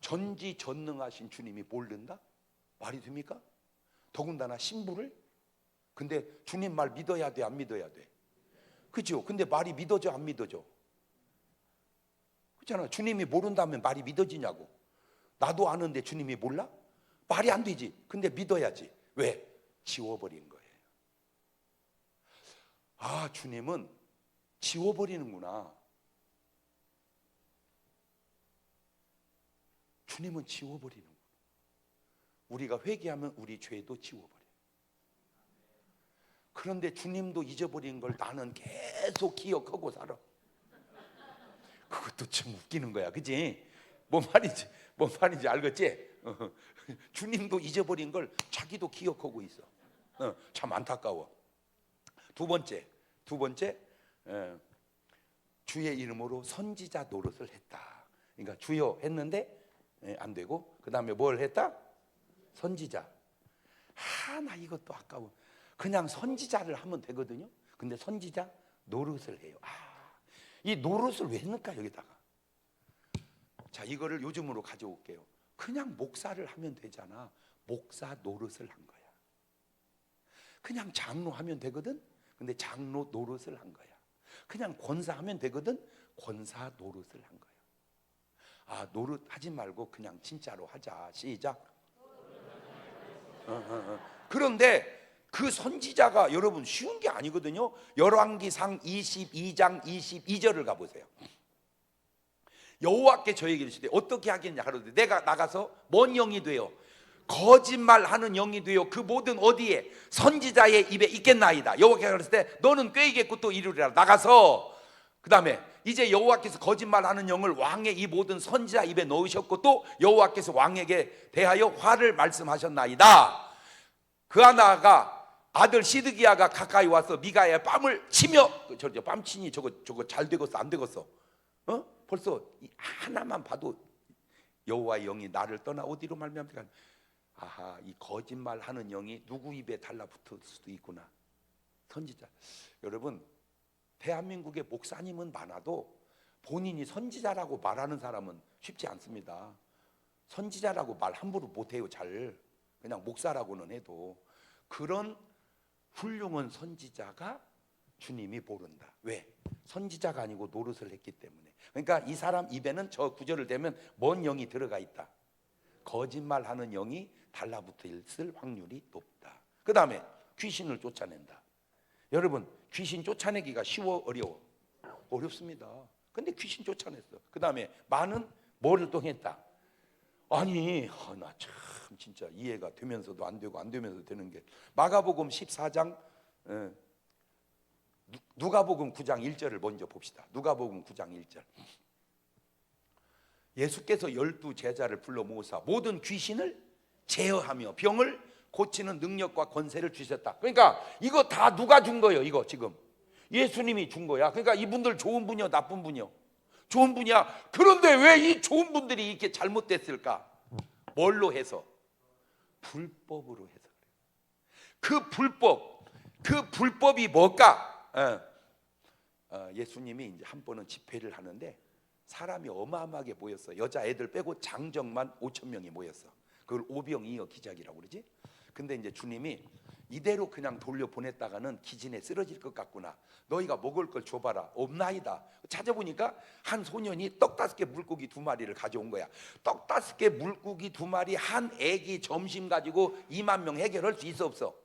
전지전능하신 주님이 모른다? 말이 됩니까? 더군다나 신부를? 근데 주님 말 믿어야 돼, 안 믿어야 돼? 그죠? 근데 말이 믿어져, 안 믿어져? 그렇잖아. 주님이 모른다면 말이 믿어지냐고. 나도 아는데 주님이 몰라? 말이 안 되지. 근데 믿어야지. 왜? 지워버린 거예요. 아, 주님은 지워버리는구나. 주님은 지워버리는구나. 우리가 회개하면 우리 죄도 지워버려. 그런데 주님도 잊어버린 걸 나는 계속 기억하고 살아. 그것도 참 웃기는 거야, 그지? 뭔 말인지 알겠지? 주님도 잊어버린 걸 자기도 기억하고 있어. 참 안타까워. 두 번째, 주의 이름으로 선지자 노릇을 했다. 그러니까 주여 했는데 안 되고, 그 다음에 뭘 했다? 선지자. 나 이것도 아까워. 그냥 선지자를 하면 되거든요. 근데 선지자 노릇을 해요. 이 노릇을 왜 넣을까 여기다가? 자, 이거를 요즘으로 가져올게요. 그냥 목사를 하면 되잖아. 목사 노릇을 한 거야. 그냥 장로 하면 되거든. 근데 장로 노릇을 한 거야. 그냥 권사 하면 되거든. 권사 노릇을 한 거야. 노릇 하지 말고 그냥 진짜로 하자. 시작. 그런데 그 선지자가 여러분 쉬운 게 아니거든요. 열왕기상 22장 22절을 가보세요. 여호와께 저에게 이르시되 어떻게 하겠냐 하루되 내가 나가서 뭔 영이 되어 거짓말하는 영이 되어 그 모든 어디에 선지자의 입에 있겠나이다. 여호와께서 그랬을 때 너는 꾀이겠고 또 이루리라. 나가서 그 다음에 이제 여호와께서 거짓말하는 영을 왕의 이 모든 선지자 입에 넣으셨고 또 여호와께서 왕에게 대하여 화를 말씀하셨나이다. 그하나가 아들 시드기야가 가까이 와서 미가야의 뺨을 치며 뺨 치니 저거 잘 되겠어 안 되겠어? 벌써 하나만 봐도 여호와의 영이 나를 떠나 어디로 말미암까? 아하, 이 거짓말하는 영이 누구 입에 달라붙을 수도 있구나. 선지자. 여러분, 대한민국의 목사님은 많아도 본인이 선지자라고 말하는 사람은 쉽지 않습니다. 선지자라고 말 함부로 못해요. 잘 그냥 목사라고는 해도. 그런 훌륭한 선지자가 주님이 모른다. 왜? 선지자가 아니고 노릇을 했기 때문에. 그러니까 이 사람 입에는 저 구절을 대면 뭔 영이 들어가 있다? 거짓말하는 영이 달라붙어 있을 확률이 높다. 그 다음에 귀신을 쫓아낸다. 여러분, 귀신 쫓아내기가 쉬워 어려워? 어렵습니다. 근데 귀신 쫓아냈어. 그 다음에 많은 뭐를 또 했다? 아니, 나 참 진짜 이해가 되면서도 안 되고 안 되면서도 되는 게 마가복음 14장 누가복음 9장 1절을 먼저 봅시다. 누가복음 9장 1절. 예수께서 12 제자를 불러 모으사 모든 귀신을 제어하며 병을 고치는 능력과 권세를 주셨다. 그러니까 이거 다 누가 준 거예요? 이거 지금 예수님이 준 거야. 그러니까 이분들 좋은 분이요 나쁜 분이요? 좋은 분이야. 그런데 왜 이 좋은 분들이 이렇게 잘못됐을까? 뭘로 해서? 불법으로 해서. 그 불법이 뭘까? 예수님이 이제 한 번은 집회를 하는데 사람이 어마어마하게 모였어. 여자애들 빼고 장정만 5천 명이 모였어. 그걸 오병이어 기적이라고 그러지. 근데 이제 주님이 이대로 그냥 돌려보냈다가는 기진에 쓰러질 것 같구나. 너희가 먹을 걸 줘봐라. 없나이다. 찾아보니까 한 소년이 떡 5개 물고기 2마리를 가져온 거야. 떡 5개 물고기 2마리 한 애기 점심 가지고 2만 명 해결할 수 있어 없어?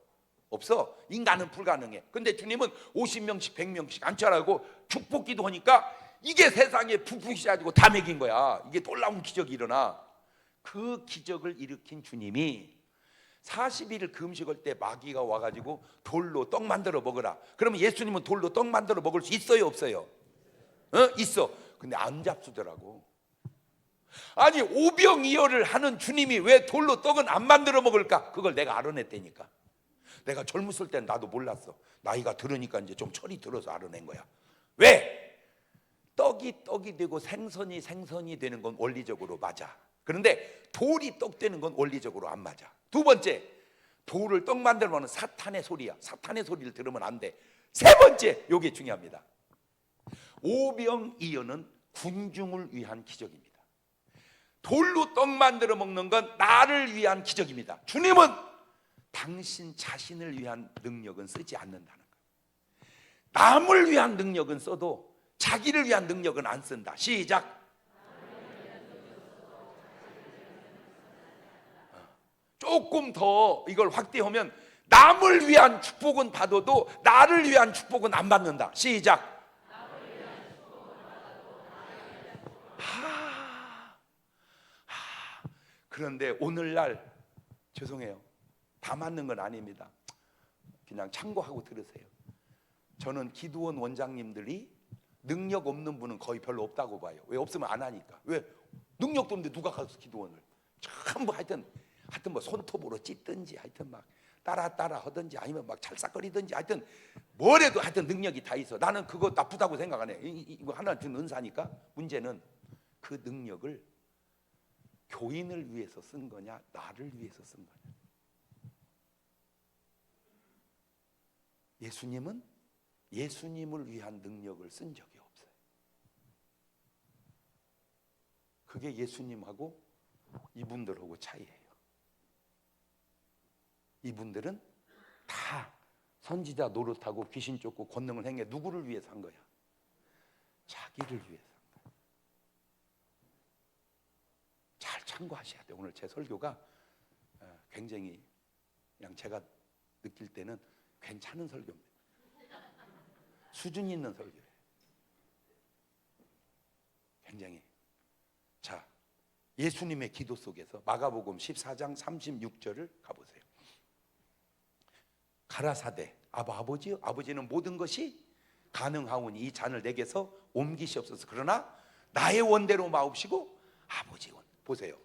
없어. 인간은 불가능해. 근데 주님은 50명씩 100명씩 앉혀라고 축복기도 하니까 이게 세상에 푹푹 씌가지고 다 먹인 거야. 이게 놀라운 기적이 일어나. 그 기적을 일으킨 주님이 40일 금식할 때 마귀가 와가지고 돌로 떡 만들어 먹으라. 그러면 예수님은 돌로 떡 만들어 먹을 수 있어요 없어요? 있어. 근데 안 잡수더라고. 아니 오병이어를 하는 주님이 왜 돌로 떡은 안 만들어 먹을까? 그걸 내가 알아냈다니까. 내가 젊었을 땐 나도 몰랐어. 나이가 들으니까 이제 좀 철이 들어서 알아낸 거야. 왜? 떡이 되고 생선이 되는 건 원리적으로 맞아. 그런데 돌이 떡 되는 건 원리적으로 안 맞아. 두 번째, 돌을 떡 만들면 사탄의 소리야. 사탄의 소리를 들으면 안 돼. 세 번째, 이게 중요합니다. 오병이어는 군중을 위한 기적입니다. 돌로 떡 만들어 먹는 건 나를 위한 기적입니다. 주님은 당신 자신을 위한 능력은 쓰지 않는다는 거예요. 남을 위한 능력은 써도 자기를 위한 능력은 안 쓴다. 시작. 조금 더 이걸 확대하면 남을 위한 축복은 받아도 나를 위한 축복은 안 받는다. 시작. 그런데 오늘날 죄송해요. 다 맞는 건 아닙니다. 그냥 참고하고 들으세요. 저는 기도원 원장님들이 능력 없는 분은 거의 별로 없다고 봐요. 왜? 없으면 안 하니까. 왜? 능력도 없는데 누가 가서 기도원을 전부 하여튼 뭐 손톱으로 찢든지 하여튼 막 따라 하든지 아니면 막 찰싹거리든지 하여튼 뭐래도 하여튼 능력이 다 있어. 나는 그거 나쁘다고 생각 안 해. 이거 하나 준 은사니까. 문제는 그 능력을 교인을 위해서 쓴 거냐 나를 위해서 쓴 거냐. 예수님은 예수님을 위한 능력을 쓴 적이 없어요. 그게 예수님하고 이분들하고 차이예요. 이분들은 다 선지자 노릇하고 귀신 쫓고 권능을 행해 누구를 위해서 한 거야? 자기를 위해서 한 거야. 잘 참고하셔야 돼요. 오늘 제 설교가 굉장히 그냥 제가 느낄 때는 괜찮은 설교입니다. 수준 있는 설교예요. 굉장히. 자, 예수님의 기도 속에서 마가복음 14장 36절을 가보세요. 가라사대 아버지요, 아버지는 모든 것이 가능하오니 이 잔을 내게서 옮기시옵소서. 그러나 나의 원대로 마옵시고 아버지 원. 보세요.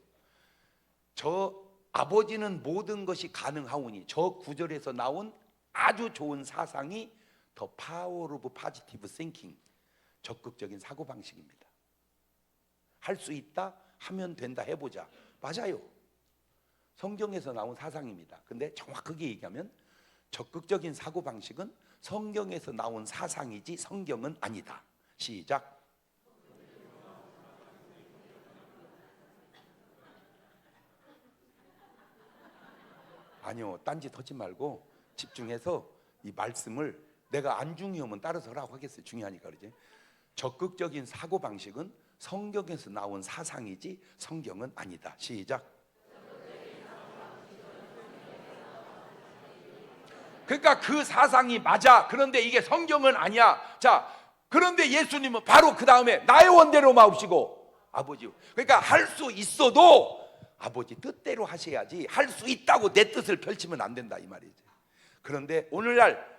저 아버지는 모든 것이 가능하오니 저 구절에서 나온 아주 좋은 사상이 더 파워 오브 포지티브 싱킹, 적극적인 사고방식입니다. 할 수 있다, 하면 된다, 해보자. 맞아요. 성경에서 나온 사상입니다. 근데 정확하게 얘기하면 적극적인 사고방식은 성경에서 나온 사상이지 성경은 아니다. 시작. 아니요, 딴짓 하지 말고 집중해서 이 말씀을 내가 안 중요하면 따라서 하라고 하겠어요. 중요하니까. 그러지. 적극적인 사고방식은 성경에서 나온 사상이지 성경은 아니다. 시작. 그러니까 그 사상이 맞아. 그런데 이게 성경은 아니야. 자, 그런데 예수님은 바로 그 다음에 나의 원대로 마옵시고 아버지. 그러니까 할 수 있어도 아버지 뜻대로 하셔야지, 할 수 있다고 내 뜻을 펼치면 안 된다 이 말이지. 그런데 오늘날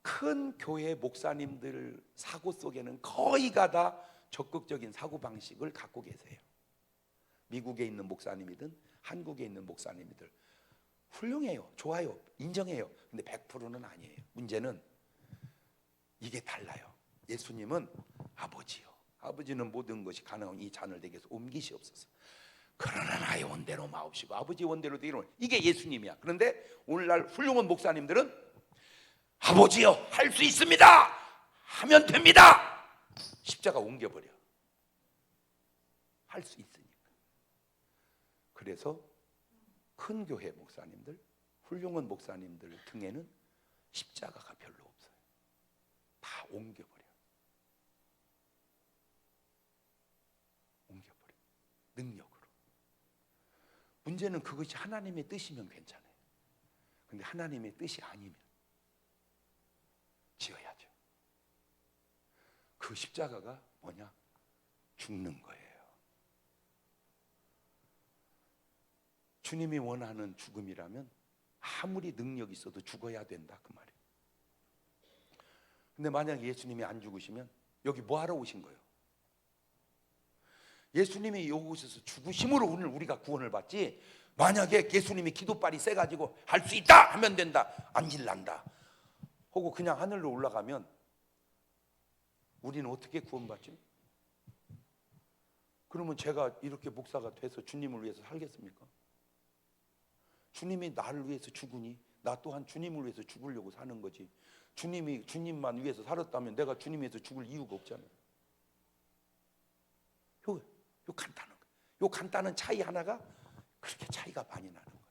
큰 교회 목사님들 사고 속에는 거의가 다 적극적인 사고방식을 갖고 계세요. 미국에 있는 목사님이든 한국에 있는 목사님이든 훌륭해요. 좋아요. 인정해요. 근데 100%는 아니에요. 문제는 이게 달라요. 예수님은 아버지요. 아버지는 모든 것이 가능한 이 잔을 내게서 옮기시옵소서. 그러나 나의 원대로 마옵시고 아버지 원대로 되기를. 이게 예수님이야. 그런데 오늘날 훌륭한 목사님들은 아버지요, 할 수 있습니다, 하면 됩니다. 십자가 옮겨버려. 할 수 있으니까. 그래서 큰 교회 목사님들, 훌륭한 목사님들 등에는 십자가가 별로 없어요. 다 옮겨버려. 옮겨버려. 능력으로. 문제는 그것이 하나님의 뜻이면 괜찮아요. 근데 하나님의 뜻이 아니면 지어야죠. 그 십자가가 뭐냐? 죽는 거예요. 주님이 원하는 죽음이라면 아무리 능력이 있어도 죽어야 된다 그 말이에요. 근데 만약 예수님이 안 죽으시면 여기 뭐 하러 오신 거예요? 예수님이 이곳에서 죽으심으로 오늘 우리가 구원을 받지, 만약에 예수님이 기도빨이 세가지고 할 수 있다 하면 된다, 안 질난다 하고 그냥 하늘로 올라가면 우리는 어떻게 구원받죠? 그러면 제가 이렇게 목사가 돼서 주님을 위해서 살겠습니까? 주님이 나를 위해서 죽으니 나 또한 주님을 위해서 죽으려고 사는 거지. 주님이 주님만 위해서 살았다면 내가 주님 위해서 죽을 이유가 없잖아요. 요 간단한 거. 요 간단한 차이 하나가 그렇게 차이가 많이 나는 거예요.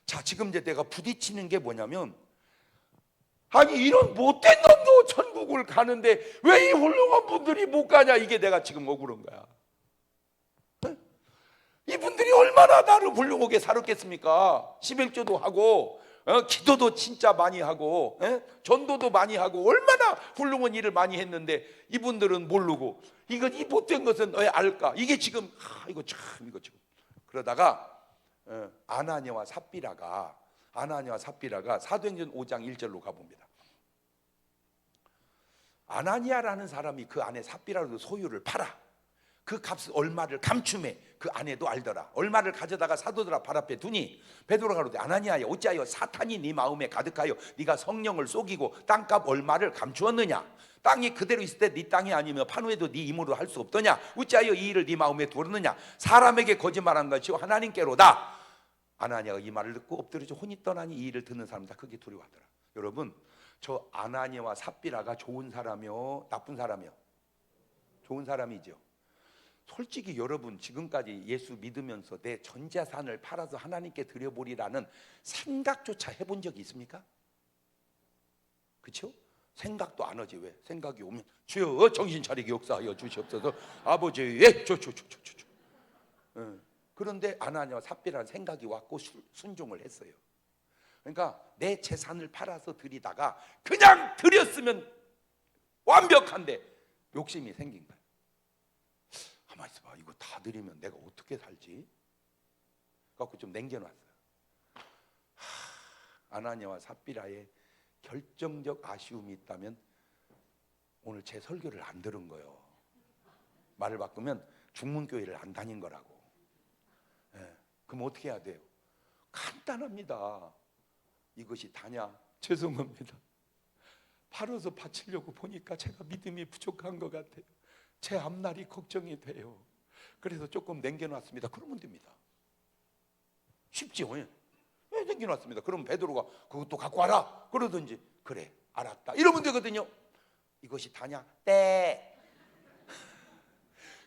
자, 지금 이제 내가 부딪히는 게 뭐냐면, 아니 이런 못된 놈도 천국을 가는데 왜 이 훌륭한 분들이 못 가냐, 이게 내가 지금 억울한 거야. 네? 이분들이 얼마나 나를 훌륭하게 살았겠습니까? 11조도 하고 기도도 진짜 많이 하고 전도도 많이 하고 얼마나 훌륭한 일을 많이 했는데 이분들은 모르고, 이건 이 못된 것은 왜 알까? 이게 지금 이거 지금 그러다가 아나니아와 삽비라가 사도행전 5장 1절로 가봅니다. 아나니아라는 사람이 그 안에 삽비라는 소유를 팔아. 그 값을 얼마를 감춤해 그 아내도 알더라. 얼마를 가져다가 사도들 발 앞에 두니 베드로가 가로되 아나니아야, 어찌하여 사탄이 네 마음에 가득하여 네가 성령을 속이고 땅값 얼마를 감추었느냐? 땅이 그대로 있을 때 네 땅이 아니며 판후에도 네 힘으로 할 수 없더냐? 어찌하여 이 일을 네 마음에 두었느냐? 사람에게 거짓말한 것이요 하나님께로다. 아나니아가 이 말을 듣고 엎드려져 혼이 떠나니 이 일을 듣는 사람 다 크게 두려워하더라. 여러분, 저 아나니아와 삽비라가 좋은 사람이요 나쁜 사람이요? 좋은 사람이죠. 솔직히 여러분, 지금까지 예수 믿으면서 내 전 재산을 팔아서 하나님께 드려보리라는 생각조차 해본 적이 있습니까? 그렇죠? 생각도 안 하지. 왜? 생각이 오면 주여 정신 차리게 역사하여 주시옵소서. 아버지의 그런데 아나니아와 삽비라는 생각이 왔고 순종을 했어요. 그러니까 내 재산을 팔아서 드리다가 그냥 드렸으면 완벽한데 욕심이 생긴 거예요. 가만히 있어봐, 이거 다 드리면 내가 어떻게 살지? 그래서 좀 남겨놨어요. 아나니아와 삽비라의 결정적 아쉬움이 있다면 오늘 제 설교를 안 들은 거예요. 말을 바꾸면 중문교회를 안 다닌 거라고. 예. 그럼 어떻게 해야 돼요? 간단합니다. 이것이 다냐? 죄송합니다. 팔아서 바치려고 보니까 제가 믿음이 부족한 것 같아요. 제 앞날이 걱정이 돼요. 그래서 조금 남겨놨습니다. 그러면 됩니다. 쉽지요. 예, 남겨놨습니다. 그럼 베드로가 그것도 갖고 와라 그러든지, 그래 알았다 이러면 되거든요. 이것이 다냐? 때.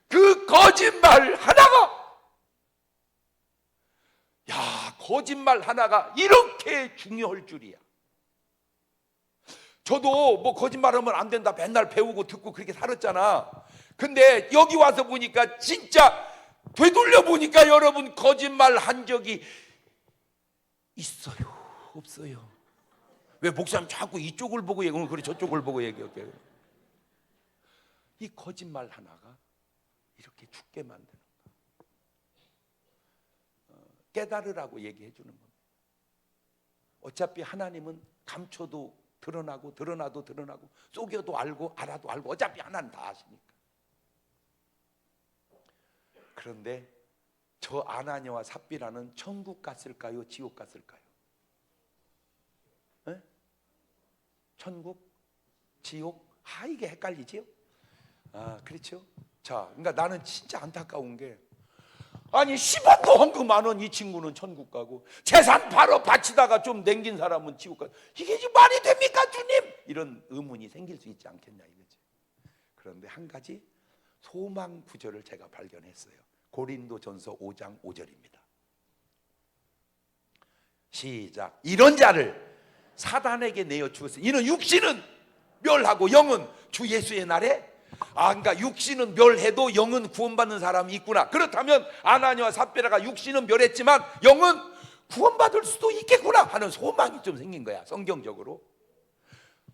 그 거짓말 하나가, 야, 거짓말 하나가 이렇게 중요할 줄이야. 저도 뭐 거짓말하면 안 된다 맨날 배우고 듣고 그렇게 살았잖아. 근데 여기 와서 보니까 진짜 되돌려 보니까 여러분, 거짓말 한 적이 있어요? 없어요? 왜 목사님 자꾸 이쪽을 보고 얘기하고 그래 저쪽을 보고 얘기할게요? 이 거짓말 하나가 이렇게 죽게 만드는 거. 깨달으라고 얘기해 주는 겁니다. 어차피 하나님은 감춰도 드러나고 드러나도 드러나고 속여도 알고 알아도 알고 어차피 하나는 다 아시니까. 그런데 저 아나니아와 삽비라는 천국 갔을까요? 지옥 갔을까요? 에? 천국? 지옥? 이게 헷갈리지요? 그렇죠? 자, 그러니까 나는 진짜 안타까운 게, 아니 10원도 헌금 안 한 이 친구는 천국 가고 재산 바로 바치다가 좀 남긴 사람은 지옥 가고, 이게 지금 말이 됩니까 주님? 이런 의문이 생길 수 있지 않겠냐 이거지. 그런데 한 가지 소망 구절을 제가 발견했어요. 고린도전서 5장 5절입니다. 시작. 이런 자를 사단에게 내어 주었으니 이는 육신은 멸하고 영은 주 예수의 날에, 그러니까 육신은 멸해도 영은 구원받는 사람이 있구나. 그렇다면 아나니아와 삽비라가 육신은 멸했지만 영은 구원받을 수도 있겠구나 하는 소망이 좀 생긴 거야, 성경적으로.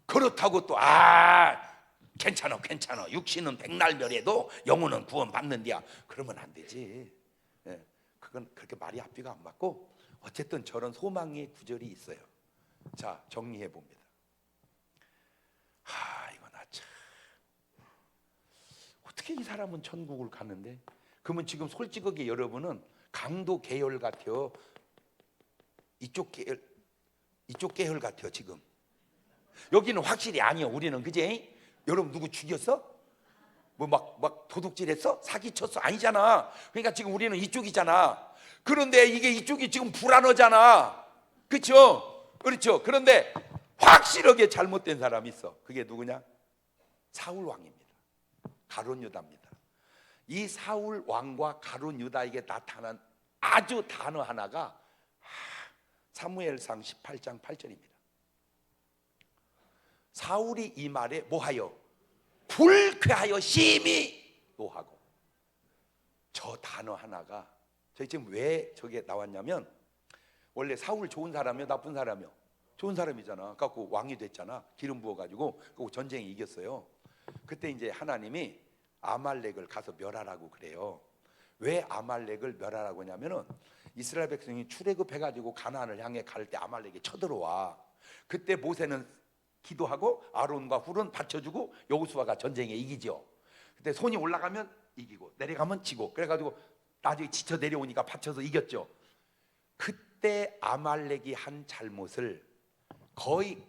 그렇다고 또 괜찮아 육신은 백날 멸해도 영혼은 구원받는디야, 그러면 안 되지. 예, 그건 그렇게 말이 앞뒤가 안 맞고, 어쨌든 저런 소망의 구절이 있어요. 자, 정리해 봅니다. 이거 나 참, 어떻게 이 사람은 천국을 가는데? 그러면 지금 솔직하게 여러분은 강도 계열 같아요? 이쪽 계열 같아요 지금? 여기는 확실히 아니요, 우리는. 그지? 여러분 누구 죽였어? 뭐 막 도둑질했어? 사기쳤어? 아니잖아. 그러니까 지금 우리는 이쪽이잖아. 그런데 이게 이쪽이 지금 불안하잖아. 그렇죠? 그렇죠. 그런데 확실하게 잘못된 사람이 있어. 그게 누구냐? 사울 왕입니다. 가룟 유다입니다. 이 사울 왕과 가룟 유다에게 나타난 아주 단어 하나가 사무엘상 18장 8절입니다. 사울이 이 말에 뭐하여? 불쾌하여 심히 노하고. 저 단어 하나가, 저희 지금 왜 저게 나왔냐면, 원래 사울 좋은 사람이요 나쁜 사람이요? 좋은 사람이잖아. 그래갖고 왕이 됐잖아. 기름 부어가지고 그 전쟁에 이겼어요. 그때 이제 하나님이 아말렉을 가서 멸하라고 그래요. 왜 아말렉을 멸하라고 하냐면은 이스라엘 백성이 출애굽해가지고 가나안을 향해 갈 때 아말렉이 쳐들어와. 그때 모세는 기도하고 아론과 훌은 받쳐주고 여호수아가 전쟁에 이기죠. 그때 손이 올라가면 이기고 내려가면 지고, 그래가지고 나중에 지쳐 내려오니까 받쳐서 이겼죠. 그때 아말렉이 한 잘못을 거의,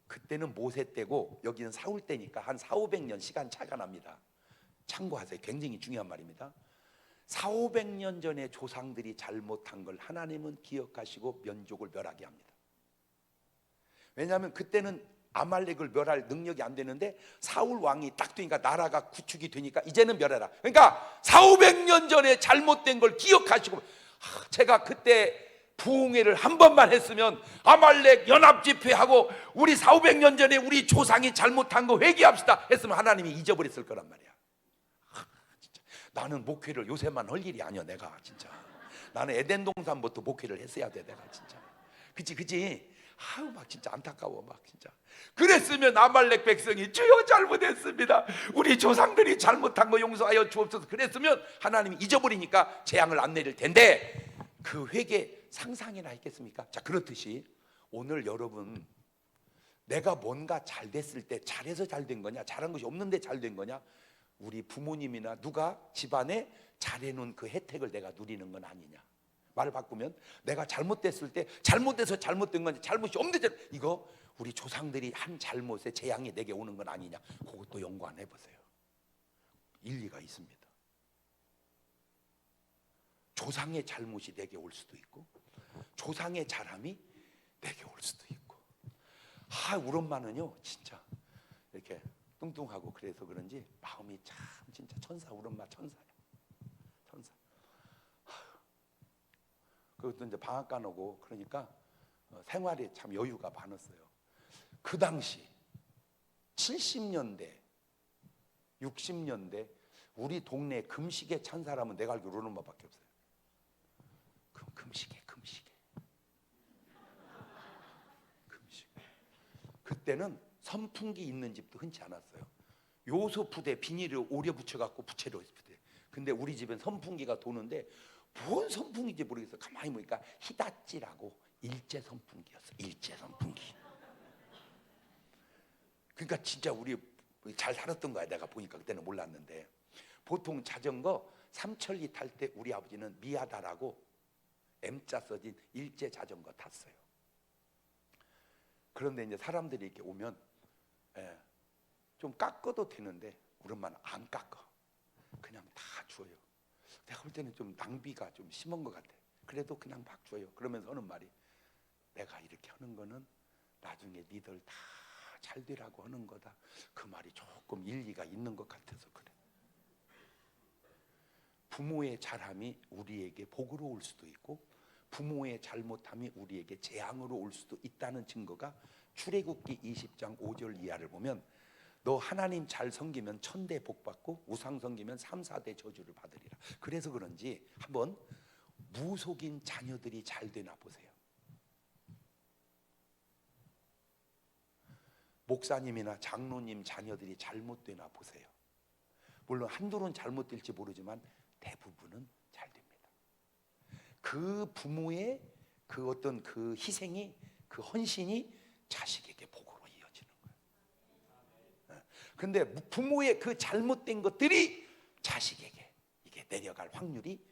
그때는 모세 때고 여기는 사울 때니까 한 400~500년 시간 차가 납니다. 참고하세요. 굉장히 중요한 말입니다. 400~500년 전에 조상들이 잘못한 걸 하나님은 기억하시고 면족을 멸하게 합니다. 왜냐하면 그때는 아말렉을 멸할 능력이 안 되는데 사울 왕이 딱 되니까 나라가 구축이 되니까 이제는 멸해라. 그러니까 400~500년 전에 잘못된 걸 기억하시고, 제가 그때 부흥회를 한 번만 했으면 아말렉 연합집회하고 우리 400~500년 전에 우리 조상이 잘못한 거 회개합시다 했으면 하나님이 잊어버렸을 거란 말이야. 진짜. 나는 목회를 요새만 할 일이 아니야. 내가 진짜 나는 에덴 동산부터 목회를 했어야 돼. 내가 진짜. 그치? 막 진짜 안타까워. 막 진짜. 그랬으면 아말렉 백성이 주여 잘못했습니다, 우리 조상들이 잘못한 거 용서하여 주옵소서, 그랬으면 하나님이 잊어버리니까 재앙을 안 내릴 텐데, 그 회개 상상이나 했겠습니까? 자, 그렇듯이 오늘 여러분 내가 뭔가 잘 됐을 때 잘해서 잘 된 거냐, 잘한 것이 없는데 잘 된 거냐, 우리 부모님이나 누가 집안에 잘해놓은 그 혜택을 내가 누리는 건 아니냐. 말을 바꾸면 내가 잘못됐을 때 잘못돼서 잘못된 건지 잘못이 없는데 이거 우리 조상들이 한 잘못에 재앙이 내게 오는 건 아니냐. 그것도 연구 안 해보세요. 일리가 있습니다. 조상의 잘못이 내게 올 수도 있고 조상의 잘함이 내게 올 수도 있고. 우리 엄마는요 진짜 이렇게 뚱뚱하고 그래서 그런지 마음이 참 진짜 천사. 우리 엄마 천사야. 천사. 그것도 이제 방앗간 오고 그러니까 생활에 참 여유가 많았어요. 그 당시 70년대 60년대 우리 동네 금시계 찬 사람은 내가 알기로 우리 엄마밖에 없어요. 금시계 그때는 선풍기 있는 집도 흔치 않았어요. 요소 부대 비닐을 오려 붙여갖고 부채로 부대. 근데 우리 집엔 선풍기가 도는데 뭔 선풍기인지 모르겠어. 가만히 보니까 히다찌라고 일제 선풍기였어. 일제 선풍기. 그러니까 진짜 우리 잘 살았던 거야. 내가 보니까 그때는 몰랐는데 보통 자전거 삼천리 탈 때 우리 아버지는 미아다라고 M자 써진 일제 자전거 탔어요. 그런데 이제 사람들이 이렇게 오면 좀 깎아도 되는데 우리 엄마는 안 깎아. 그냥 다 줘요. 내가 볼 때는 좀 낭비가 좀 심한 것 같아. 그래도 그냥 막 줘요. 그러면서 하는 말이 내가 이렇게 하는 거는 나중에 니들 다 잘 되라고 하는 거다. 그 말이 조금 일리가 있는 것 같아서 그래. 부모의 잘함이 우리에게 복으로 올 수도 있고 부모의 잘못함이 우리에게 재앙으로 올 수도 있다는 증거가 출애굽기 20장 5절 이하를 보면 너 하나님 잘 섬기면 천대 복 받고 우상 섬기면 3, 4대 저주를 받으리라. 그래서 그런지 한번 무속인 자녀들이 잘 되나 보세요. 목사님이나 장로님 자녀들이 잘못되나 보세요. 물론 한둘은 잘못될지 모르지만 대부분은 잘 됩니다. 그 부모의 그 어떤 그 희생이 그 헌신이 자식에게 복으로 이어지는 거예요. 근데 부모의 그 잘못된 것들이 자식에게 이게 내려갈 확률이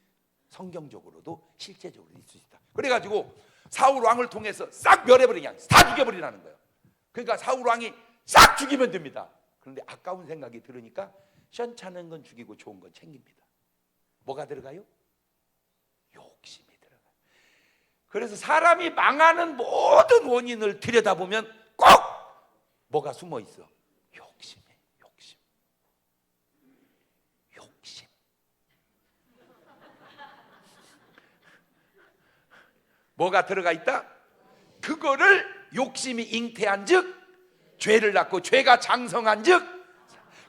성경적으로도 실제적으로 있을 수 있다. 그래가지고 사울 왕을 통해서 싹 멸해버리냐, 다 죽여버리라는 거예요. 그러니까 사울 왕이 싹 죽이면 됩니다. 그런데 아까운 생각이 들으니까 시원찮은 건 죽이고 좋은 건 챙깁니다. 뭐가 들어가요? 욕심이 들어가요. 그래서 사람이 망하는 모든 원인을 들여다보면 꼭 뭐가 숨어 있어? 욕심이에요. 욕심. 뭐가 들어가 있다? 그거를 욕심이 잉태한 즉 죄를 낳고 죄가 장성한 즉,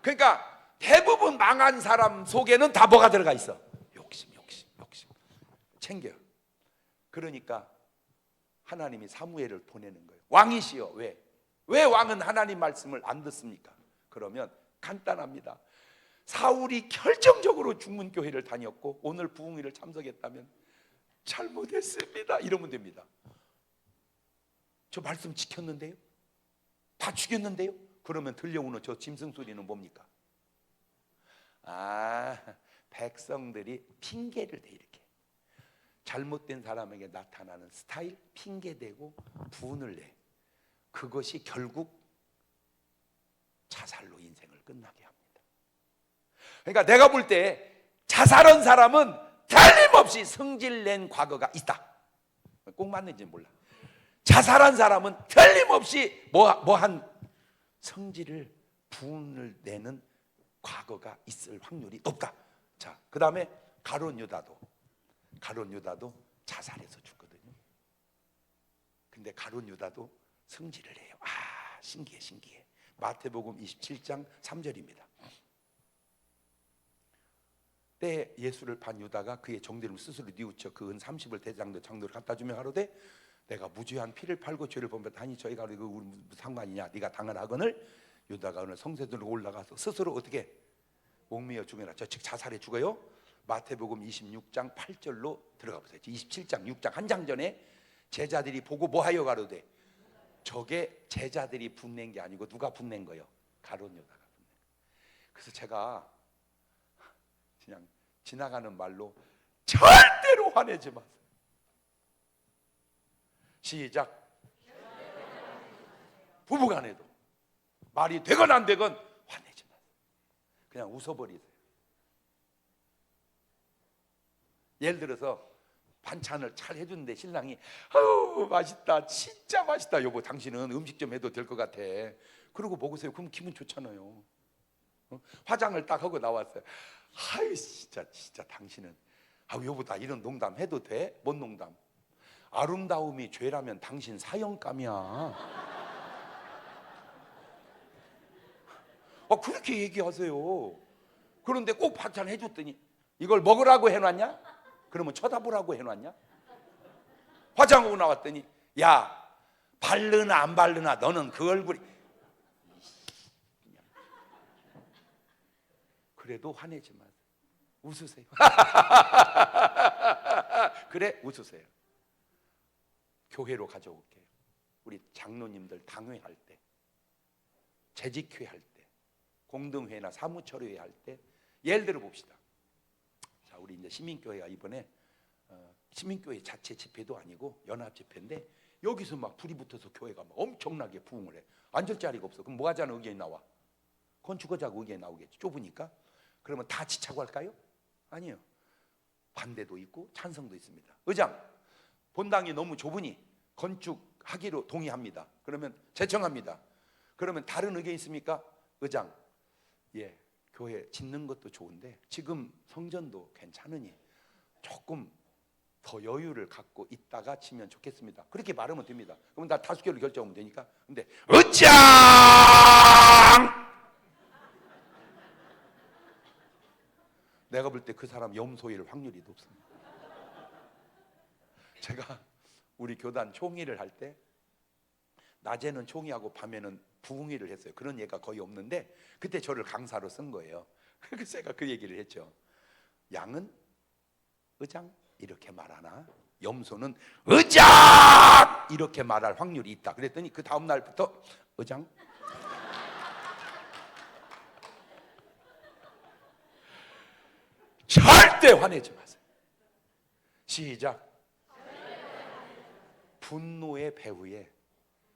그러니까 대부분 망한 사람 속에는 다 뭐가 들어가 있어? 욕심. 챙겨. 그러니까 하나님이 사무엘을 보내는 거예요. 왕이시여. 왜 왕은 하나님 말씀을 안 듣습니까? 그러면 간단합니다. 사울이 결정적으로 중문교회를 다녔고 오늘 부흥회를 참석했다면 잘못했습니다 이러면 됩니다. 저 말씀 지켰는데요? 다 죽였는데요? 그러면 들려오는 저 짐승 소리는 뭡니까? 백성들이 핑계를 대. 이렇게 잘못된 사람에게 나타나는 스타일, 핑계대고 분을 내. 그것이 결국 자살로 인생을 끝나게 합니다. 그러니까 내가 볼 때 자살한 사람은 틀림없이 성질낸 과거가 있다. 꼭 맞는지 몰라. 자살한 사람은 틀림없이 뭐한 성질을 분을 내는 과거가 있을 확률이 높다. 자, 그 다음에 가룟 유다도 자살해서 죽거든요. 근데 가룟 유다도 성질을 해요. 신기해. 마태복음 27장 3절입니다. 때 예수를 판 유다가 그의 정죄를 스스로 뉘우쳐 그 은 30을 대장도 장로를 갖다 주며 가로되 내가 무죄한 피를 팔고 죄를 범했다니 저희가 이거 무슨 상관이냐, 네가 당연하거늘. 유다가 오늘 성세들로 올라가서 스스로 어떻게 목매어 죽여라. 즉 자살해 죽어요. 마태복음 26장 8절로 들어가 보세요. 27장 6장 한 장 전에 제자들이 보고 뭐하여 가로되 저게 제자들이 분낸 게 아니고 누가 분낸 거예요? 가룟 유다가 분낸 거예요. 그래서 제가 그냥 지나가는 말로 절대로 화내지 마세요. 시작. 부부간에도 말이 되건 안 되건 화내지 마세요. 그냥 웃어버리세요. 예를 들어서 반찬을 잘 해주는데 신랑이 아우 맛있다, 진짜 맛있다, 여보 당신은 음식 좀 해도 될 것 같아, 그러고 먹으세요. 그럼 기분 좋잖아요. 화장을 딱 하고 나왔어요. 아유 진짜 당신은, 아우 여보 나 이런 농담 해도 돼? 뭔 농담? 아름다움이 죄라면 당신 사형감이야. 그렇게 얘기하세요. 그런데 꼭 반찬 해줬더니 이걸 먹으라고 해놨냐? 그러면 쳐다보라고 해놨냐? 화장하고 나왔더니 야 바르나 안 바르나 너는 그 얼굴이, 그래도 화내지 마세요. 웃으세요. 그래 웃으세요. 교회로 가져올게요. 우리 장로님들 당회할 때, 재직회 할 때, 공동회나 사무처리회 할 때 예를 들어 봅시다. 자, 우리 이제 시민교회가 이번에 시민교회 자체 집회도 아니고 연합 집회인데 여기서 막 불이 붙어서 교회가 막 엄청나게 부흥을 해. 앉을 자리가 없어. 그럼 뭐 하자는 의견이 나와? 건축하자고 의견이 나오겠지. 좁으니까. 그러면 다 지차고 할까요? 아니요. 반대도 있고 찬성도 있습니다. 의장, 본당이 너무 좁으니 건축하기로 동의합니다. 그러면 제청합니다. 그러면 다른 의견 있습니까? 의장, 예, 교회 짓는 것도 좋은데 지금 성전도 괜찮으니 조금 더 여유를 갖고 있다가 치면 좋겠습니다. 그렇게 말하면 됩니다. 그러면 다 다수결로 결정하면 되니까. 근데 의장! 내가 볼 때 그 사람 염소일 확률이 높습니다. 제가 우리 교단 총회를 할 때 낮에는 총회하고 밤에는 부흥회를 했어요. 그런 예가 거의 없는데 그때 저를 강사로 쓴 거예요. 그래서 제가 그 얘기를 했죠. 양은 의장 이렇게 말하나 염소는 의장 이렇게 말할 확률이 있다. 그랬더니 그 다음 날부터 의장 절대 화내지 마세요. 시작. 분노의 배후에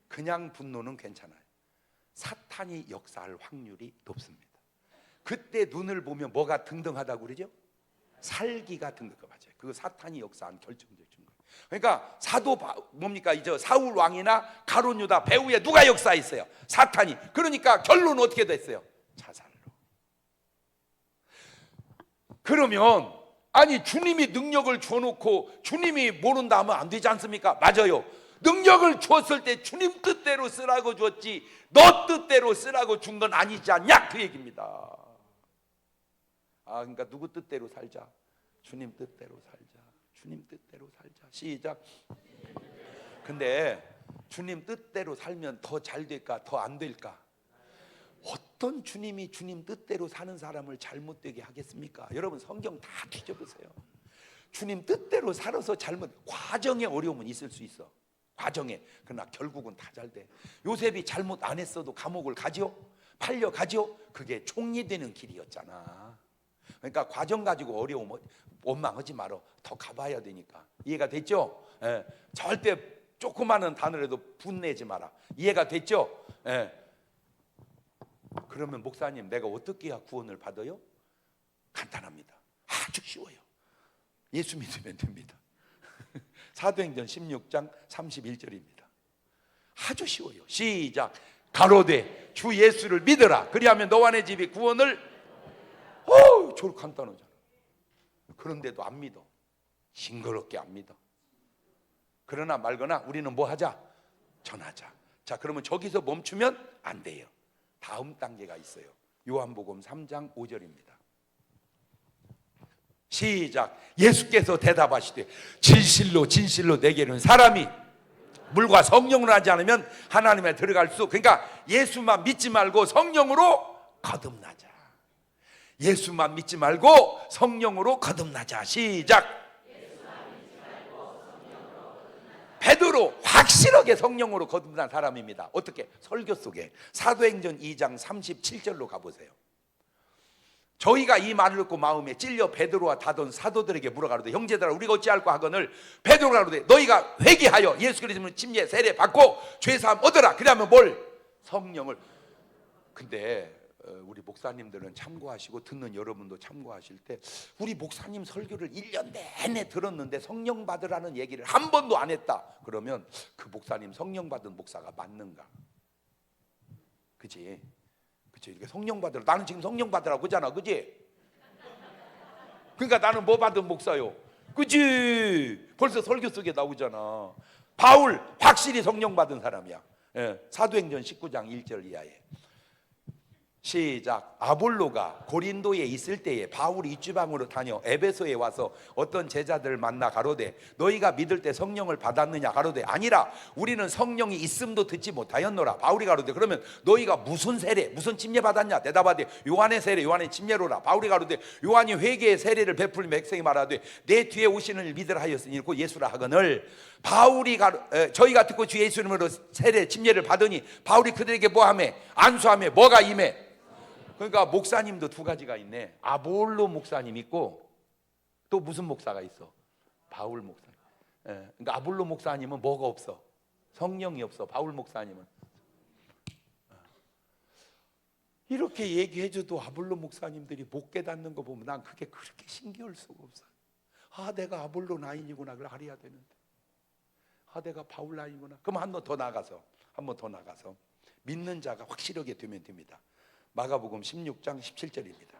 그냥 분노는 괜찮아요. 사탄이 역사할 확률이 높습니다. 그때 눈을 보면 뭐가 등등하다고 그러죠? 살기가 등등하고 맞아요. 그거 사탄이 역사한 결정적 증거. 그러니까 사도 뭡니까? 이제 사울 왕이나 가룟 유다 배후에 누가 역사했어요? 사탄이. 그러니까 결론은 어떻게 됐어요? 자살로. 그러면 아니 주님이 능력을 줘놓고 주님이 모른다 하면 안 되지 않습니까? 맞아요. 능력을 주었을 때 주님 뜻대로 쓰라고 줬지 너 뜻대로 쓰라고 준 건 아니지 않냐? 그 얘기입니다. 그러니까 누구 뜻대로 살자? 주님 뜻대로 살자. 주님 뜻대로 살자. 시작. 근데 주님 뜻대로 살면 더 잘 될까? 더 안 될까? 어떤 주님이 주님 뜻대로 사는 사람을 잘못되게 하겠습니까? 여러분 성경 다 뒤져보세요. 주님 뜻대로 살아서 잘못, 과정에 어려움은 있을 수 있어. 과정에. 그러나 결국은 다 잘 돼. 요셉이 잘못 안 했어도 감옥을 가지요? 팔려 가지요? 그게 총리 되는 길이었잖아. 그러니까 과정 가지고 어려움 원망하지 말어. 더 가봐야 되니까. 이해가 됐죠? 예. 절대 조그마한 단어라도 분내지 마라. 이해가 됐죠? 예. 그러면 목사님 내가 어떻게 해야 구원을 받아요? 간단합니다. 아주 쉬워요. 예수 믿으면 됩니다. 사도행전 16장 31절입니다. 아주 쉬워요. 시작. 가로되 주 예수를 믿으라. 그리하면 너와 내 집이 구원을. 저렇게 간단하잖아. 그런데도 안 믿어. 징그럽게 안 믿어. 그러나 말거나 우리는 뭐 하자? 전하자. 자, 그러면 저기서 멈추면 안 돼요. 다음 단계가 있어요. 요한복음 3장 5절입니다. 시작. 예수께서 대답하시되 진실로 진실로 내게는 사람이 물과 성령으로 하지 않으면 하나님에 들어갈 수. 그러니까 예수만 믿지 말고 성령으로 거듭나자. 예수만 믿지 말고 성령으로 거듭나자. 시작. 베드로 확실하게 성령으로 거듭난 사람입니다. 어떻게? 설교 속에 사도행전 2장 37절로 가보세요. 저희가 이 말을 듣고 마음에 찔려 베드로와 다돈 사도들에게 물어가로되 형제들아 우리가 어찌할까 하거늘 베드로가 가로되 너희가 회개하여 예수 그리스도의 침례 세례 받고 죄사함 얻으라. 그러면 뭘? 성령을. 근데 우리 목사님들은 참고하시고 듣는 여러분도 참고하실 때 우리 목사님 설교를 1년 내내 들었는데 성령 받으라는 얘기를 한 번도 안 했다. 그러면 그 목사님 성령 받은 목사가 맞는가? 그치? 그치? 이렇게 성령 받으라. 나는 지금 성령 받으라고 그러잖아. 그치? 그러니까 나는 뭐 받은 목사요? 그치? 벌써 설교 속에 나오잖아. 바울 확실히 성령 받은 사람이야. 사도행전 19장 1절 이하에 시작. 아볼로가 고린도에 있을 때에 바울이 이주방으로 다녀 에베소에 와서 어떤 제자들을 만나 가로되 너희가 믿을 때 성령을 받았느냐 가로되 아니라 우리는 성령이 있음도 듣지 못하였노라. 바울이 가로되 그러면 너희가 무슨 세례 무슨 침례 받았냐 대답하되 요한의 세례 요한의 침례로라. 바울이 가로되 요한이 회개의 세례를 베풀며 백성이 말하되 내 뒤에 오시는 일 믿으라 하였으니 곧 예수라 하거늘 바울이 저희가 듣고 주 예수 이름으로 세례 침례를 받으니 바울이 그들에게 뭐하며 안수하며 뭐가 임해. 그러니까 목사님도 두 가지가 있네. 아볼로 목사님 있고 또 무슨 목사가 있어? 바울 목사님. 그러니까 아볼로 목사님은 뭐가 없어? 성령이 없어. 바울 목사님은 이렇게 얘기해줘도 아볼로 목사님들이 못 깨닫는 거 보면 난 그게 그렇게 신기할 수가 없어. 아 내가 아볼로 라인이구나 그걸 알아야 되는데 아 내가 바울 라인이구나. 그럼 한 번 더 나가서 믿는 자가 확실하게 되면 됩니다. 마가복음 16장 17절입니다.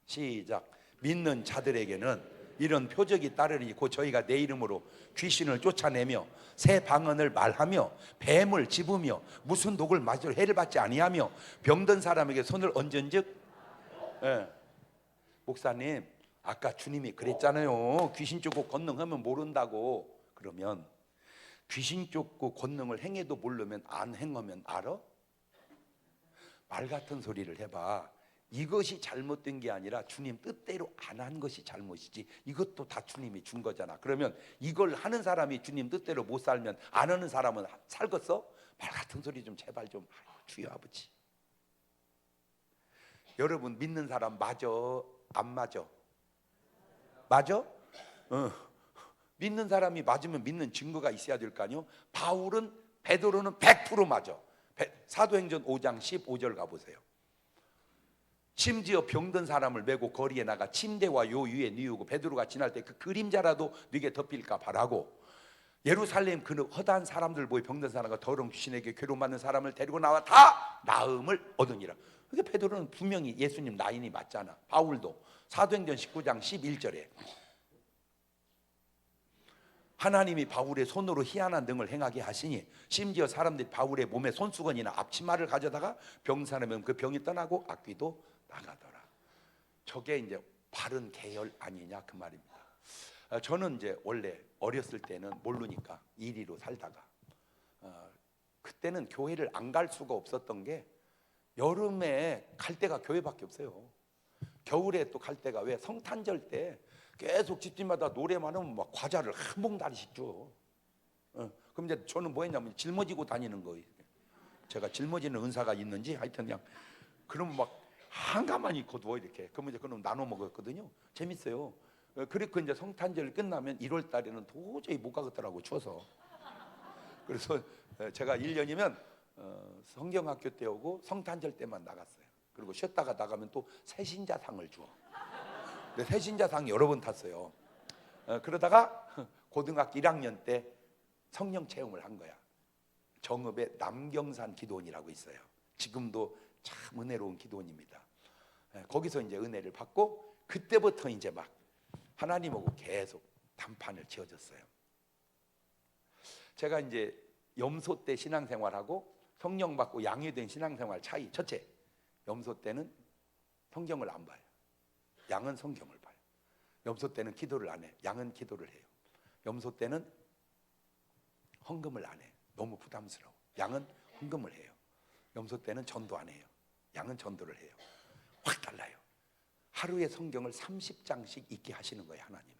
시작. 믿는 자들에게는 이런 표적이 따르리니 곧 저희가 내 이름으로 귀신을 쫓아내며 새 방언을 말하며 뱀을 집으며 무슨 독을 맞으려 해를 받지 아니하며 병든 사람에게 손을 얹은즉 목사님 아까 주님이 그랬잖아요. 귀신 쫓고 권능하면 모른다고. 그러면 귀신 쫓고 권능을 행해도 모르면 안 행하면 알아? 말 같은 소리를 해봐. 이것이 잘못된 게 아니라 주님 뜻대로 안 한 것이 잘못이지 이것도 다 주님이 준 거잖아. 그러면 이걸 하는 사람이 주님 뜻대로 못 살면 안 하는 사람은 살겠어? 말 같은 소리 좀 제발 좀 주여 아버지. 여러분 믿는 사람 맞아? 안 맞아? 맞아? 믿는 사람이 맞으면 믿는 증거가 있어야 될 거 아니요? 바울은 베드로는 100% 맞아. 사도행전 5장 15절 가보세요. 심지어 병든 사람을 메고 거리에 나가 침대와 요 위에 뉘우고 베드로가 지날 때 그 그림자라도 네게 덮일까 바라고 예루살렘 그 허다한 사람들 보이 병든 사람과 더러운 귀신에게 괴로움받는 사람을 데리고 나와 다 나음을 얻으니라. 그러니까 베드로는 분명히 예수님 라인이 맞잖아. 바울도 사도행전 19장 11절에 하나님이 바울의 손으로 희한한 등을 행하게 하시니 심지어 사람들이 바울의 몸에 손수건이나 앞치마를 가져다가 병사라면 그 병이 떠나고 악귀도 나가더라. 저게 이제 바른 계열 아니냐 그 말입니다. 저는 이제 원래 어렸을 때는 모르니까 이리로 살다가 그때는 교회를 안 갈 수가 없었던 게 여름에 갈 데가 교회밖에 없어요. 겨울에 또 갈 데가 왜 성탄절 때 계속 집집마다 노래만 하면 막 과자를 한 봉다리씩 줘. 그럼 이제 저는 뭐 했냐면 짊어지고 다니는 거예요. 제가 짊어지는 은사가 있는지 하여튼 그냥 그러면 막 한가만히 거두어 이렇게. 그러면 이제 그럼 나눠 먹었거든요. 재밌어요. 그리고 이제 성탄절 끝나면 1월 달에는 도저히 못 가겠더라고 추워서. 그래서 제가 1년이면 성경학교 때 오고 성탄절 때만 나갔어요. 그리고 쉬었다가 나가면 또 새신자상을 줘. 새신자상 여러 번 탔어요. 그러다가 고등학교 1학년 때 성령 체험을 한 거야. 정읍에 남경산 기도원이라고 있어요. 지금도 참 은혜로운 기도원입니다. 거기서 이제 은혜를 받고 그때부터 이제 막 하나님하고 계속 단판을 지어졌어요. 제가 이제 염소 때 신앙생활하고 성령 받고 양이 된 신앙생활 차이. 첫째, 염소 때는 성경을 안 봐요. 양은 성경을 봐요. 염소 때는 기도를 안 해. 양은 기도를 해요. 염소 때는 헌금을 안 해. 너무 부담스러워. 양은 헌금을 해요. 염소 때는 전도 안 해요. 양은 전도를 해요. 확 달라요. 하루에 성경을 30장씩 읽게 하시는 거예요. 하나님이.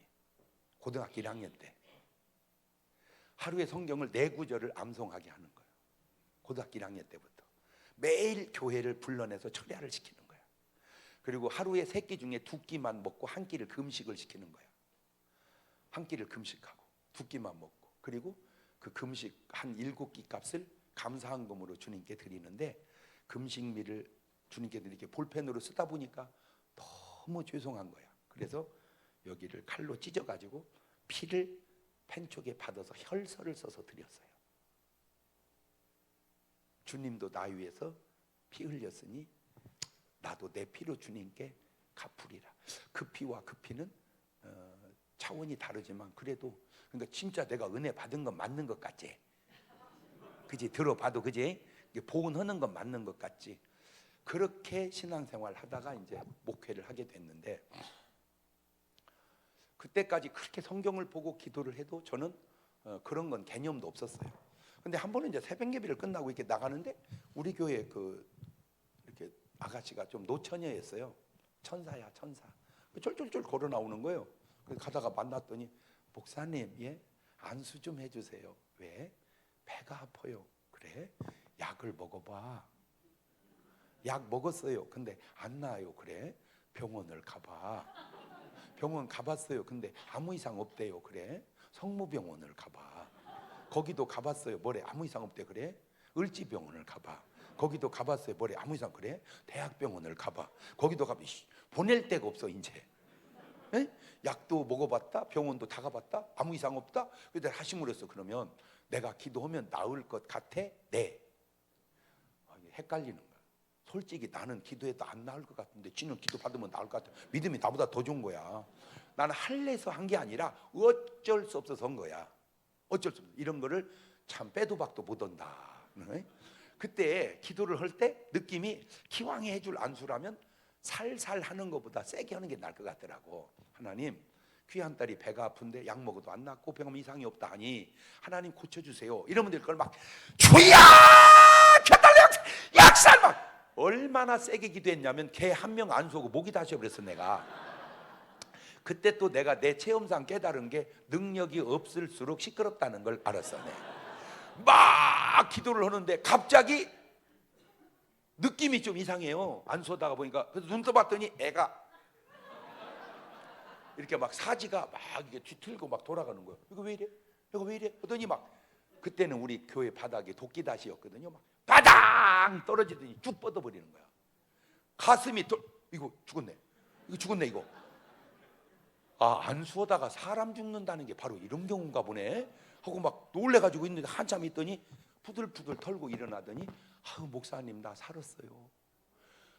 고등학교 1학년 때. 하루에 성경을 4구절을 암송하게 하는 거예요. 고등학교 1학년 때부터 매일 교회를 불러내서 철야를 시키는 거야. 그리고 하루에 3끼 중에 2끼만 먹고 1끼를 금식을 시키는 거야. 1끼를 금식하고 2끼만 먹고, 그리고 그 금식 한 7끼 값을 감사한금으로 주님께 드리는데, 금식미를 주님께 이렇게 볼펜으로 쓰다 보니까 너무 죄송한 거야. 그래서 여기를 칼로 찢어가지고 피를 펜촉에 받아서 혈서를 써서 드렸어요. 주님도 나 위해서 피 흘렸으니 나도 내 피로 주님께 갚으리라. 그 피와 그 피는 차원이 다르지만 그래도, 그러니까 진짜 내가 은혜 받은 건 맞는 것 같지, 그지? 들어봐도 그지? 보은하는 건 맞는 것 같지. 그렇게 신앙생활 하다가 이제 목회를 하게 됐는데, 그때까지 그렇게 성경을 보고 기도를 해도 저는 그런 건 개념도 없었어요. 근데 한 번은 이제 새벽 예배를 끝나고 이렇게 나가는데 우리 교회 그 이렇게 아가씨가 좀 노처녀였어요. 천사야 천사. 쫄쫄쫄 걸어 나오는 거예요. 그래서 가다가 만났더니, 목사님, 예, 안수 좀 해주세요. 왜? 배가 아파요. 그래? 약을 먹어봐. 약 먹었어요. 근데 안 나아요. 그래? 병원을 가봐. 병원 가봤어요. 근데 아무 이상 없대요. 그래? 성모병원을 가봐. 거기도 가봤어요. 뭐래? 아무 이상 없대. 그래? 을지병원을 가봐. 거기도 가봤어요. 뭐래? 아무 이상. 그래? 대학병원을 가봐. 거기도 가봐. 보낼 데가 없어 이제. 에? 약도 먹어봤다, 병원도 다 가봤다, 아무 이상 없다. 그래서 하심으로 했어. 그러면 내가 기도하면 나을 것 같아? 네. 헷갈리는 거야. 솔직히 나는 기도해도 안 나을 것 같은데 지는 기도 받으면 나을 것 같아. 믿음이 나보다 더 좋은 거야. 나는 할래서 한 게 아니라 어쩔 수 없어서 한 거야. 어쩔 수 없어. 이런 거를 참 빼도 박도 못 한다. 그때 기도를 할 때 느낌이 기왕에 해줄 안수라면 살살 하는 것보다 세게 하는 게 나을 것 같더라고. 하나님, 귀한 딸이 배가 아픈데 약 먹어도 안 낫고 병원 이상이 없다 하니 하나님 고쳐주세요. 이러면 될 걸 막 주야 겨달려 약살 막 얼마나 세게 기도했냐면 개 한 명 안 쏘고 목이 다셔버렸어 내가. 그때 또 내가 내 체험상 깨달은 게 능력이 없을수록 시끄럽다는 걸 알았어. 막 기도를 하는데 갑자기 느낌이 좀 이상해요. 안 쏘다가 보니까. 그래서 눈 떠봤더니 애가 이렇게 막 사지가 막 이게 뒤틀고 막 돌아가는 거예요. 이거 왜 이래? 이거 왜 이래? 그러더니 막 그때는 우리 교회 바닥이 도끼다시였거든요. 막 바당 떨어지더니 쭉 뻗어버리는 거야. 가슴이 이거 죽었네. 이거 죽었네 이거. 아, 안 쏘다가 사람 죽는다는 게 바로 이런 경우인가 보네 하고 막 놀래가지고 있는데 한참 있더니 푸들푸들 털고 일어나더니, 아유 목사님 나 살았어요.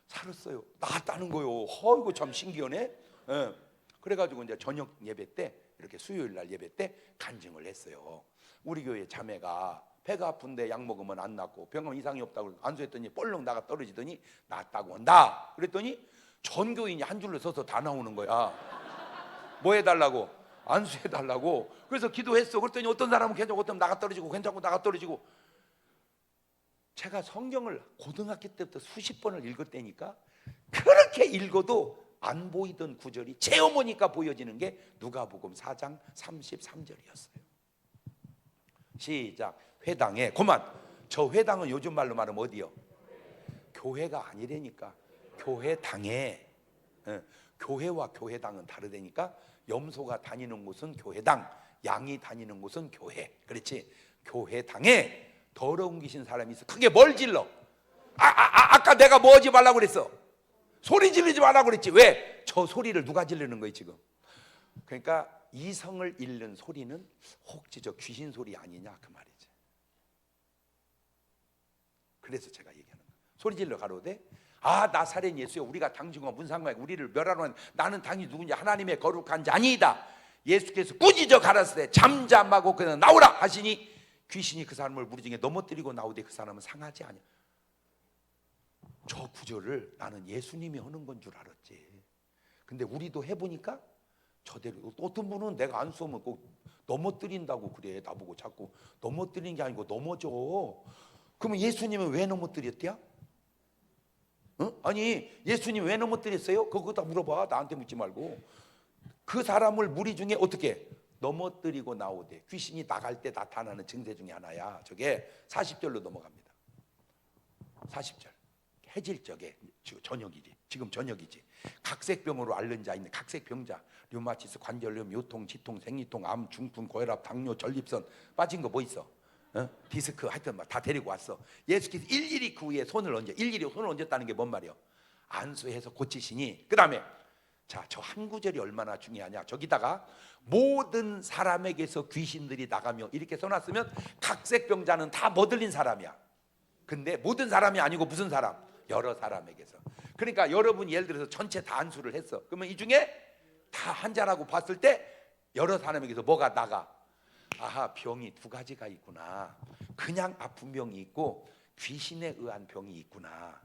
살았어요. 나았다는 거요. 이거 참 신기하네. 예. 그래가지고 이제 저녁 예배 때, 이렇게 수요일 날 예배 때 간증을 했어요. 우리 교회 자매가 배가 아픈데 약 먹으면 안 낫고 병원 이상이 없다고 안수했더니 볼록 나가 떨어지더니 낫다고 한다. 그랬더니 전 교인이 한 줄로 서서 다 나오는 거야. 뭐 해달라고? 안수해달라고. 그래서 기도했어. 그랬더니 어떤 사람은 괜찮고 어떤 나가 떨어지고 괜찮고 나가 떨어지고. 제가 성경을 고등학교 때부터 수십 번을 읽었다니까 그렇게 읽어도 안 보이던 구절이 체험 오니까 보여지는 게 누가복음 4장 33절이었어요. 시작. 회당에. 그만. 저 회당은 요즘 말로 말하면 어디요? 교회가 아니라니까. 교회당에. 교회와 교회당은 다르다니까. 염소가 다니는 곳은 교회당, 양이 다니는 곳은 교회. 그렇지? 교회당에 더러운 귀신 사람이 있어. 그게 뭘 질러? 아까 내가 뭐 하지 말라고 그랬어? 소리 지르지 말라고 그랬지. 왜? 저 소리를 누가 지르는 거예요 지금? 그러니까 이성을 잃는 소리는 혹시 저 귀신 소리 아니냐 그 말이지. 그래서 제가 얘기하는 거예요. 소리 질러 가로되 나사렛 예수여 우리가 당신과 무슨 상관이야. 우리를 멸하러 한 나는 당신이 누구냐. 하나님의 거룩한 자니이다. 예수께서 꾸짖어 가라사대 잠잠하고 그냥 나오라 하시니 귀신이 그 사람을 무리 중에 넘어뜨리고 나오되 그 사람은 상하지 않아. 저 구절을 나는 예수님이 하는 건 줄 알았지. 근데 우리도 해보니까 저대로. 어떤 분은 내가 안 쏘면 꼭 넘어뜨린다고 그래. 나보고 자꾸 넘어뜨리는 게 아니고 넘어져. 그러면 예수님은 왜 넘어뜨렸대요? 아니 예수님 왜 넘어뜨렸어요? 그거 다 물어봐. 나한테 묻지 말고. 그 사람을 무리 중에 어떻게 넘어뜨리고 나오되 귀신이 나갈 때 나타나는 증세 중에 하나야. 저게 40절로 넘어갑니다. 40절 해질 적에 저녁이지. 지금 저녁이지. 각색병으로 앓는 자 있는 각색병자, 류마티스, 관절염, 요통, 지통, 생리통, 암, 중풍, 고혈압, 당뇨, 전립선 빠진 거 뭐 있어? 디스크 하여튼 막 다 데리고 왔어. 예수께서 일일이 그 위에 손을 얹었다는 게 뭔 말이야? 안수해서 고치시니. 그 다음에 자, 저 한 구절이 얼마나 중요하냐. 저기다가 모든 사람에게서 귀신들이 나가며 이렇게 써놨으면 각색병자는 다 뭐 들린 사람이야. 근데 모든 사람이 아니고 무슨 사람? 여러 사람에게서. 그러니까 여러분이 예를 들어서 전체 다 안수를 했어. 그러면 이 중에 다 환자라고 봤을 때 여러 사람에게서 뭐가 나가? 아하, 병이 두 가지가 있구나. 그냥 아픈 병이 있고 귀신에 의한 병이 있구나.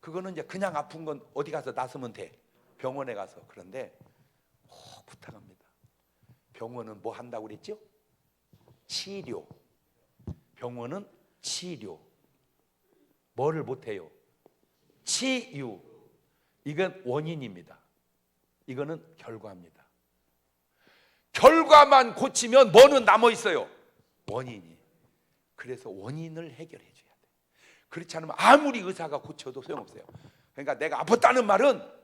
그거는 이제 그냥 아픈 건 어디 가서 나서면 돼? 병원에 가서. 그런데 부탁합니다. 병원은 뭐 한다고 그랬죠? 치료. 병원은 치료. 뭐를 못해요? 치유. 이건 원인입니다. 이거는 결과입니다. 결과만 고치면 뭐는 남아 있어요? 원인이. 그래서 원인을 해결해 줘야 돼. 그렇지 않으면 아무리 의사가 고쳐도 소용없어요. 그러니까 내가 아팠다는 말은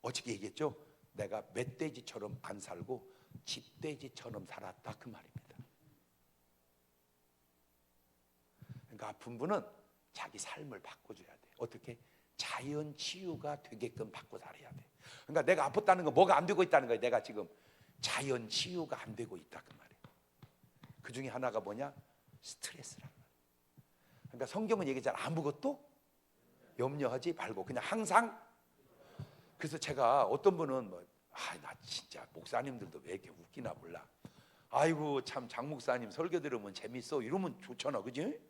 어저께 얘기했죠? 내가 멧돼지처럼 안 살고 집돼지처럼 살았다, 그 말입니다. 그러니까 아픈 분은 자기 삶을 바꿔줘야 돼. 어떻게? 자연 치유가 되게끔 바꿔 살아야 돼. 그러니까 내가 아팠다는 건 뭐가 안 되고 있다는 거예요. 내가 지금 자연 치유가 안 되고 있다, 그 말이에요. 그 중에 하나가 뭐냐? 스트레스란 말이에요. 그러니까 성경은 얘기하잖아. 아무것도 염려하지 말고 그냥 항상. 그래서 제가 어떤 분은 나 진짜 목사님들도 왜 이렇게 웃기나 몰라. 아이고 참 장 목사님 설교 들으면 재밌어. 이러면 좋잖아, 그지?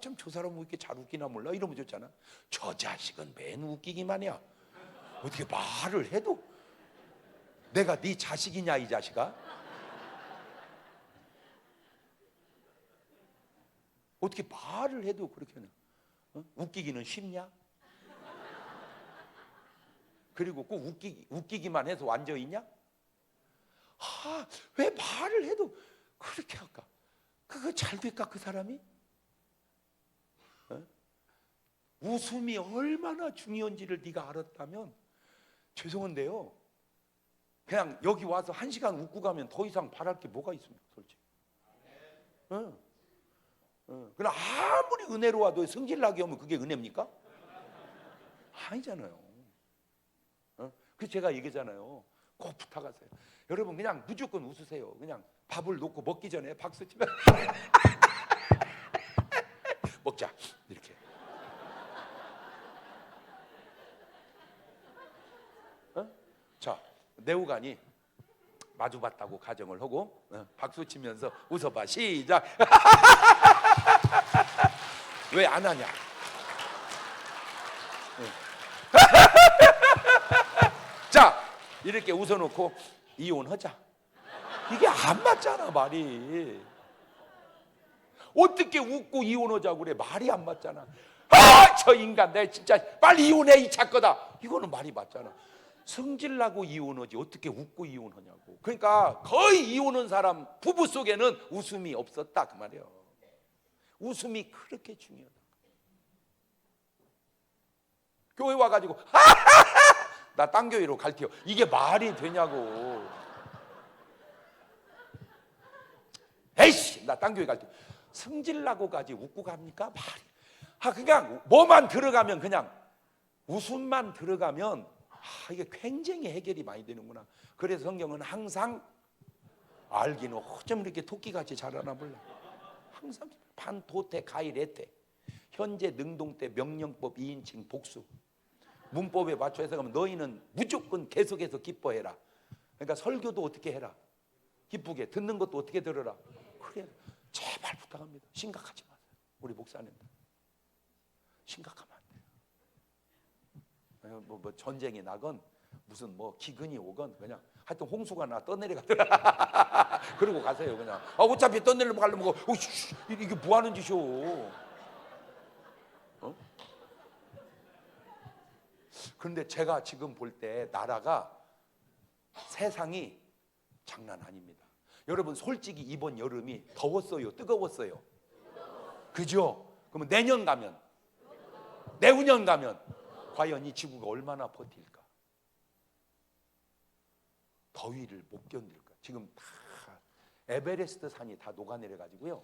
참 저 사람은 왜 이렇게 잘 웃기나 몰라. 이러면 좋잖아. 저 자식은 맨 웃기기만 해요. 어떻게 말을 해도 내가 네 자식이냐 이 자식아? 어떻게 말을 해도 그렇게는 웃기기는 쉽냐? 그리고 꼭 웃기기만 해서 완전이냐? 왜 말을 해도 그렇게 할까? 그거 잘 될까 그 사람이? 웃음이 얼마나 중요한지를 네가 알았다면 죄송한데요, 그냥 여기 와서 1시간 웃고 가면 더 이상 바랄 게 뭐가 있습니까, 솔직히. 그럼 아무리 은혜로 와도 성질나게 오면 그게 은혜입니까? 아니잖아요. 그래서 제가 얘기잖아요. 꼭 부탁하세요. 여러분 그냥 무조건 웃으세요. 그냥 밥을 놓고 먹기 전에 박수 치면 먹자 이렇게. 자, 내우간이 마주봤다고 가정을 하고 박수 치면서 웃어봐. 시작. 왜 안 하냐? 자, 이렇게 웃어놓고 이혼하자. 이게 안 맞잖아, 말이. 어떻게 웃고 이혼하자고 그래? 말이 안 맞잖아. 저 인간 내 진짜 빨리 이혼해, 이 작거다. 이거는 말이 맞잖아. 성질나고 이혼하지 어떻게 웃고 이혼하냐고. 그러니까 거의 이혼한 사람 부부 속에는 웃음이 없었다, 그 말이에요. 웃음이 그렇게 중요하다. 교회 와가지고 나 딴 교회로 갈게요. 이게 말이 되냐고. 에이씨, 나 딴 교회 갈게요. 성질나고까지 웃고 갑니까? 말이. 그냥 뭐만 들어가면, 그냥 웃음만 들어가면 이게 굉장히 해결이 많이 되는구나. 그래서 성경은 항상 알기는 어쩜 이렇게 토끼같이 자라나 몰라. 항상 반도태 가이레테, 현재 능동태 명령법 2인칭 복수, 문법에 맞춰 해석하면 너희는 무조건 계속해서 기뻐해라. 그러니까 설교도 어떻게 해라? 기쁘게. 듣는 것도 어떻게 들어라? 그래. 제발 부탁합니다. 심각하지 마세요. 우리 목사님들 심각하면 안 돼요. 뭐 전쟁이 나건 무슨 기근이 오건 그냥 하여튼 홍수가 나 떠내려가더라. 그러고 가세요. 그냥 어차피 떠내려고 가려면 이게 뭐 하는 짓이오? 그런데 제가 지금 볼 때 나라가, 세상이 장난 아닙니다. 여러분 솔직히 이번 여름이 더웠어요, 뜨거웠어요? 그죠? 그러면 내년 가면, 내후년 가면 과연 이 지구가 얼마나 버틸까? 더위를 못 견딜까? 지금 다 에베레스트 산이 다 녹아내려 가지고요,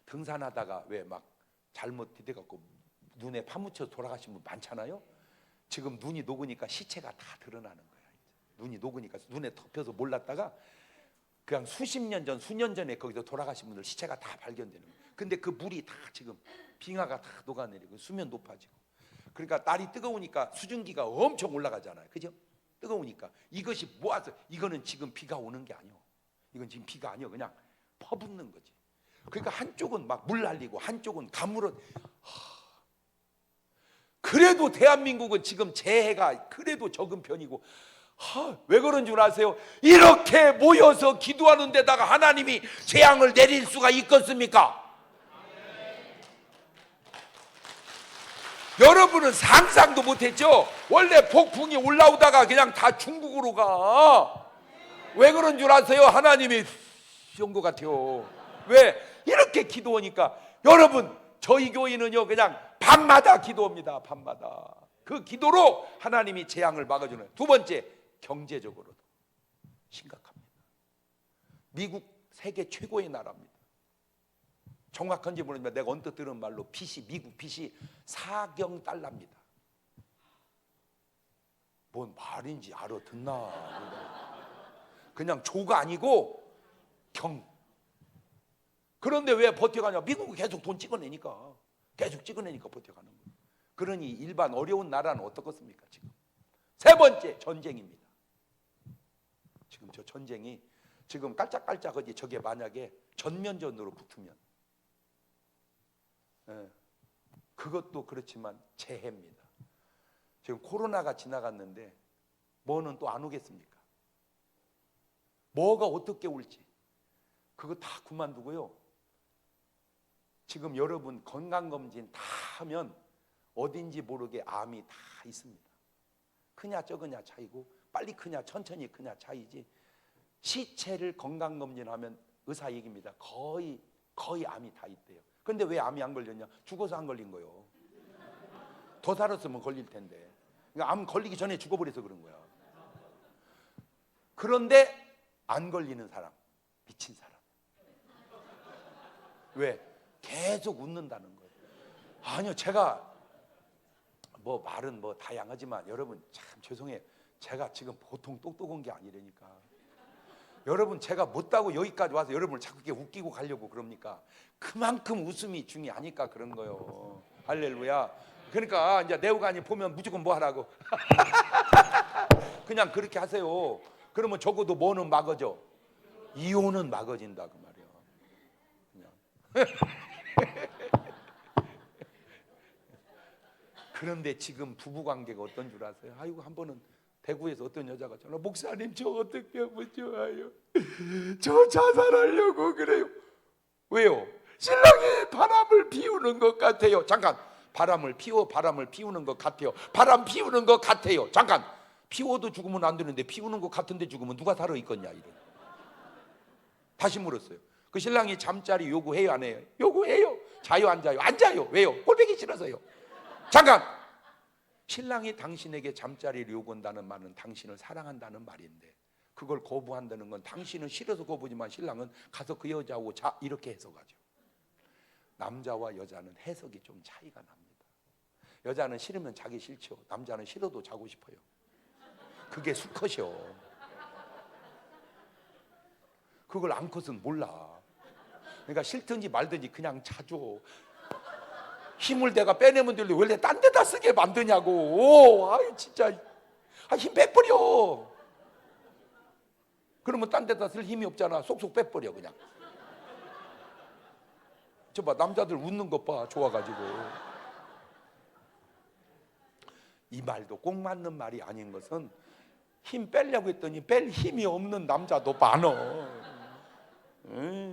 등산하다가 왜 막 잘못 디뎌갖고 눈에 파묻혀서 돌아가신 분 많잖아요. 지금 눈이 녹으니까 시체가 다 드러나는 거야. 눈이 녹으니까 눈에 덮여서 몰랐다가 그냥 수십 년 전, 수년 전에 거기서 돌아가신 분들 시체가 다 발견되는 거예요. 근데 그 물이 다 지금 빙하가 다 녹아내리고 수면 높아지고, 그러니까 날이 뜨거우니까 수증기가 엄청 올라가잖아요. 그죠? 뜨거우니까 이것이 모아서, 이거는 지금 비가 오는 게 아니요. 이건 지금 비가 아니요. 그냥 퍼붓는 거지. 그러니까 한쪽은 막 물 날리고 한쪽은 가물어. 그래도 대한민국은 지금 재해가 그래도 적은 편이고, 왜 그런 줄 아세요? 이렇게 모여서 기도하는 데다가 하나님이 재앙을 내릴 수가 있겠습니까? 여러분은 상상도 못했죠? 원래 폭풍이 올라오다가 그냥 다 중국으로 가. 왜 그런 줄 아세요? 하나님이 온 것 같아요. 왜? 이렇게 기도하니까. 여러분, 저희 교회는요 그냥 밤마다 기도합니다. 밤마다. 그 기도로 하나님이 재앙을 막아주는. 두 번째, 경제적으로도 심각합니다. 미국 세계 최고의 나라입니다. 정확한지 모르지만 내가 언뜻 들은 말로 빚이, 미국 빚이 4경 달러입니다. 뭔 말인지 알아듣나? 그냥 조가 아니고 경. 그런데 왜 버텨가냐? 미국은 계속 돈 찍어내니까, 계속 찍어내니까 버텨가는 거예요. 그러니 일반 어려운 나라는 어떻겠습니까? 지금 세 번째, 전쟁입니다. 지금 저 전쟁이 지금 깔짝깔짝하지. 저게 만약에 전면전으로 붙으면, 그것도 그렇지만 재해입니다. 지금 코로나가 지나갔는데 뭐는 또 안 오겠습니까? 뭐가 어떻게 올지 그거 다 그만두고요. 지금 여러분 건강검진 다 하면 어딘지 모르게 암이 다 있습니다. 크냐 적으냐 차이고, 빨리 크냐 천천히 크냐 차이지, 시체를 건강검진하면 의사 얘기입니다. 거의 암이 다 있대요. 근데 왜 암이 안 걸렸냐? 죽어서 안 걸린 거예요. 더 살았으면 걸릴 텐데. 그러니까 암 걸리기 전에 죽어버려서 그런 거야. 그런데 안 걸리는 사람, 미친 사람. 왜? 계속 웃는다는 거예요. 아니요, 제가 뭐 말은 뭐 다양하지만 여러분 참 죄송해요. 제가 지금 보통 똑똑한 게 아니라니까. 여러분 제가 못다고 여기까지 와서 여러분을 자꾸 이렇게 웃기고 가려고 그럽니까? 그만큼 웃음이 중요하니까 그런 거예요. 할렐루야. 그러니까 이제 네오가니 보면 무조건 뭐 하라고. 그냥 그렇게 하세요. 그러면 적어도 뭐는 막아져? 이혼은 막아진다 그 말이야. 그냥. 그런데 지금 부부 관계가 어떤 줄 아세요? 아이고, 한 번은 대구에서 어떤 여자가 전화, 목사님 저 어떻게 하면 좋아요? 저 자살하려고 그래요. 왜요? 신랑이 바람을 피우는 것 같아요. 잠깐, 바람을 피우는 것 같아요. 바람 피우는 것 같아요. 잠깐, 피워도 죽으면 안 되는데 피우는 것 같은데 죽으면 누가 살아 있겠냐 이런. 다시 물었어요. 그 신랑이 잠자리 요구해요 안 해요? 요구해요. 자요 안 자요? 안 자요. 왜요? 꼴보기 싫어서요. 잠깐, 신랑이 당신에게 잠자리를 요구한다는 말은 당신을 사랑한다는 말인데, 그걸 거부한다는 건 당신은 싫어서 거부지만 신랑은 가서 그 여자하고 자, 이렇게 해석하죠. 남자와 여자는 해석이 좀 차이가 납니다. 여자는 싫으면 자기 싫죠. 남자는 싫어도 자고 싶어요. 그게 수컷이요. 그걸 암컷은 몰라. 그러니까 싫든지 말든지 그냥 자죠. 힘을 내가 빼내면 되는데 왜 딴 데다 쓰게 만드냐고. 아이 진짜, 힘 빼버려. 그러면 딴 데다 쓸 힘이 없잖아. 쏙쏙 빼버려 그냥. 저 봐, 남자들 웃는 것 봐, 좋아가지고. 이 말도 꼭 맞는 말이 아닌 것은, 힘 빼려고 했더니 뺄 힘이 없는 남자도 많어.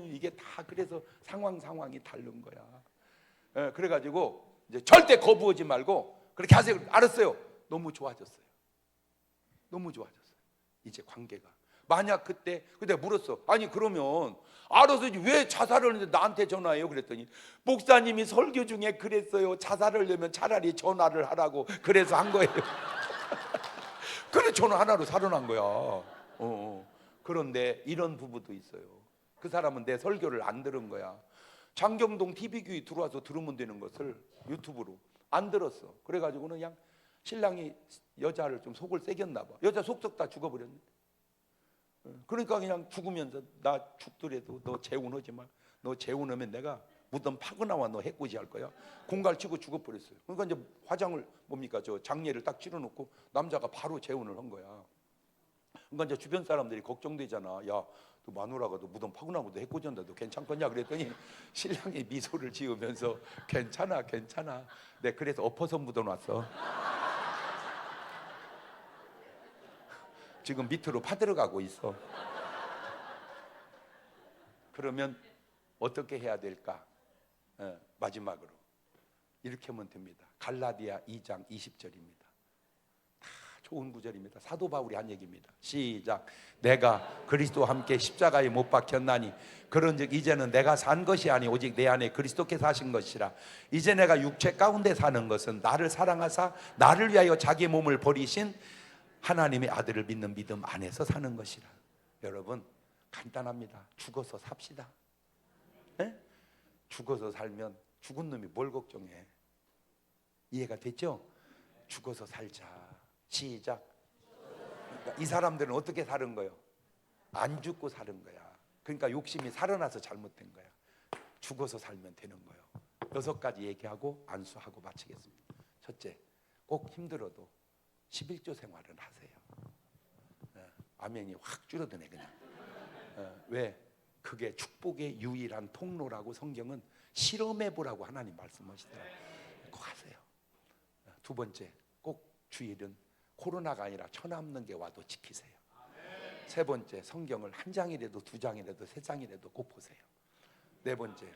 이게 다 그래서 상황이 다른 거야. 그래가지고 이제 절대 거부하지 말고 그렇게 하세요. 알았어요. 너무 좋아졌어요. 너무 좋아졌어요. 이제 관계가. 만약 그때 물었어. 아니 그러면 알아서 왜 자살을 했는데 나한테 전화해요? 그랬더니 목사님이 설교 중에 그랬어요. 자살을 하려면 차라리 전화를 하라고 그래서 한 거예요. 그래 전화 하나로 살아난 거야. 그런데 이런 부부도 있어요. 그 사람은 내 설교를 안 들은 거야. 장경동 TV교회 들어와서 들으면 되는 것을 유튜브로 안 들었어. 그래가지고는 그냥 신랑이 여자를 좀 속을 새겼나 봐. 여자 속썩 다 죽어버렸네. 그러니까 그냥 죽으면서 나 죽더라도 너 재혼하지 마. 너 재혼하면 내가 무덤 파고 나와 너 해코지 할 거야. 공갈 치고 죽어버렸어요. 그러니까 이제 화장을 뭡니까 저 장례를 딱 치러놓고 남자가 바로 재혼을 한 거야. 그러니까 이제 주변 사람들이 걱정되잖아. 야, 너 마누라가 너 무덤 파고 나면 너 해코지 한다. 너 괜찮겠냐? 그랬더니 신랑이 미소를 지으면서 괜찮아, 괜찮아. 내 그래서 엎어서 묻어놨어. 지금 밑으로 파들어가고 있어. 그러면 어떻게 해야 될까? 마지막으로 이렇게 하면 됩니다. 갈라디아 2장 20절입니다. 다 좋은 구절입니다. 사도 바울이 한 얘기입니다. 시작. 내가 그리스도와 함께 십자가에 못 박혔나니 그런즉 이제는 내가 산 것이 아니 오직 내 안에 그리스도께서 사신 것이라. 이제 내가 육체 가운데 사는 것은 나를 사랑하사 나를 위하여 자기 몸을 버리신 하나님의 아들을 믿는 믿음 안에서 사는 것이라. 여러분 간단합니다. 죽어서 삽시다. 네? 죽어서 살면 죽은 놈이 뭘 걱정해? 이해가 됐죠? 죽어서 살자. 시작. 그러니까 이 사람들은 어떻게 사는 거예요? 안 죽고 사는 거야. 그러니까 욕심이 살아나서 잘못된 거야. 죽어서 살면 되는 거예요. 6가지 얘기하고 안수하고 마치겠습니다. 첫째, 꼭 힘들어도 11조 생활을 하세요. 아멘이 확 줄어드네 그냥. 왜? 그게 축복의 유일한 통로라고 성경은 실험해보라고 하나님 말씀하시더라고요. 꼭 하세요. 두 번째, 꼭 주일은 코로나가 아니라 천없는 게 와도 지키세요. 세 번째, 성경을 1장이라도 2장이라도 3장이라도 꼭 보세요. 네 번째,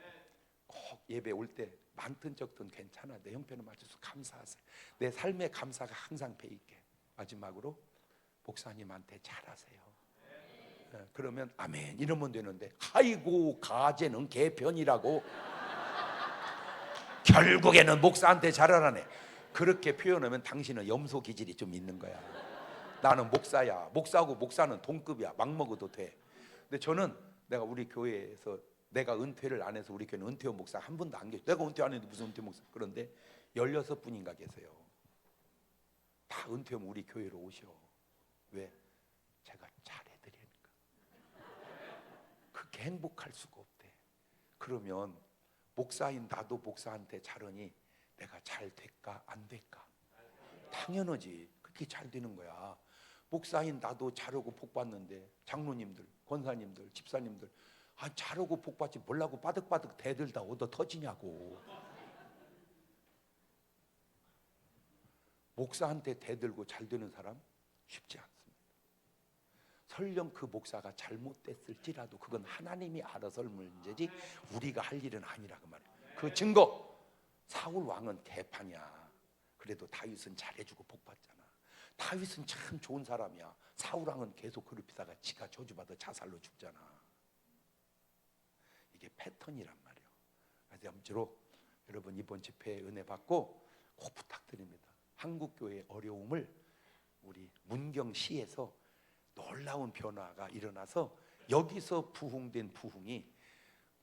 꼭 예배 올 때 많든 적든 괜찮아. 내 형편을 맞춰서 감사하세요. 내 삶의 감사가 항상 배 있게. 마지막으로 목사님한테 잘하세요. 그러면 아멘 이러면 되는데 아이고 가재는 개편이라고 결국에는 목사한테 잘하라네. 그렇게 표현하면 당신은 염소 기질이 좀 있는 거야. 나는 목사야. 목사하고 목사는 동급이야. 막 먹어도 돼. 근데 저는 내가 우리 교회에서 내가 은퇴를 안 해서 우리 교회는 은퇴한 목사 한 분도 안 계셔. 내가 은퇴 안 했는데 무슨 은퇴 목사. 그런데 16분인가 계세요. 다 은퇴하면 우리 교회로 오셔. 왜? 제가 잘해드리니까. 그게 행복할 수가 없대. 그러면 목사인 나도 목사한테 잘하니 내가 잘 될까 안 될까? 당연하지. 그게 잘 되는 거야. 목사인 나도 잘하고 복 받는데 장로님들, 권사님들, 집사님들 잘하고 복 받지 뭐라고 바득바득 대들다 얻어 터지냐고. 목사한테 대들고 잘 되는 사람 쉽지 않습니다. 설령 그 목사가 잘못됐을지라도 그건 하나님이 알아서 할 문제지 우리가 할 일은 아니라 그 말이에요. 그 증거, 사울 왕은 개판이야. 그래도 다윗은 잘해주고 복 받잖아. 다윗은 참 좋은 사람이야. 사울 왕은 계속 괴롭히다가 지가 저주받아 자살로 죽잖아. 이게 패턴이란 말이에요. 그래서 아무쪼록 여러분 이번 집회에 은혜 받고 꼭 부탁드립니다. 한국교회의 어려움을 우리 문경시에서 놀라운 변화가 일어나서 여기서 부흥된 부흥이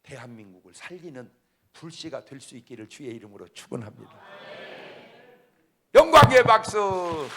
대한민국을 살리는 불씨가 될 수 있기를 주의 이름으로 축원합니다. 영광의 박수.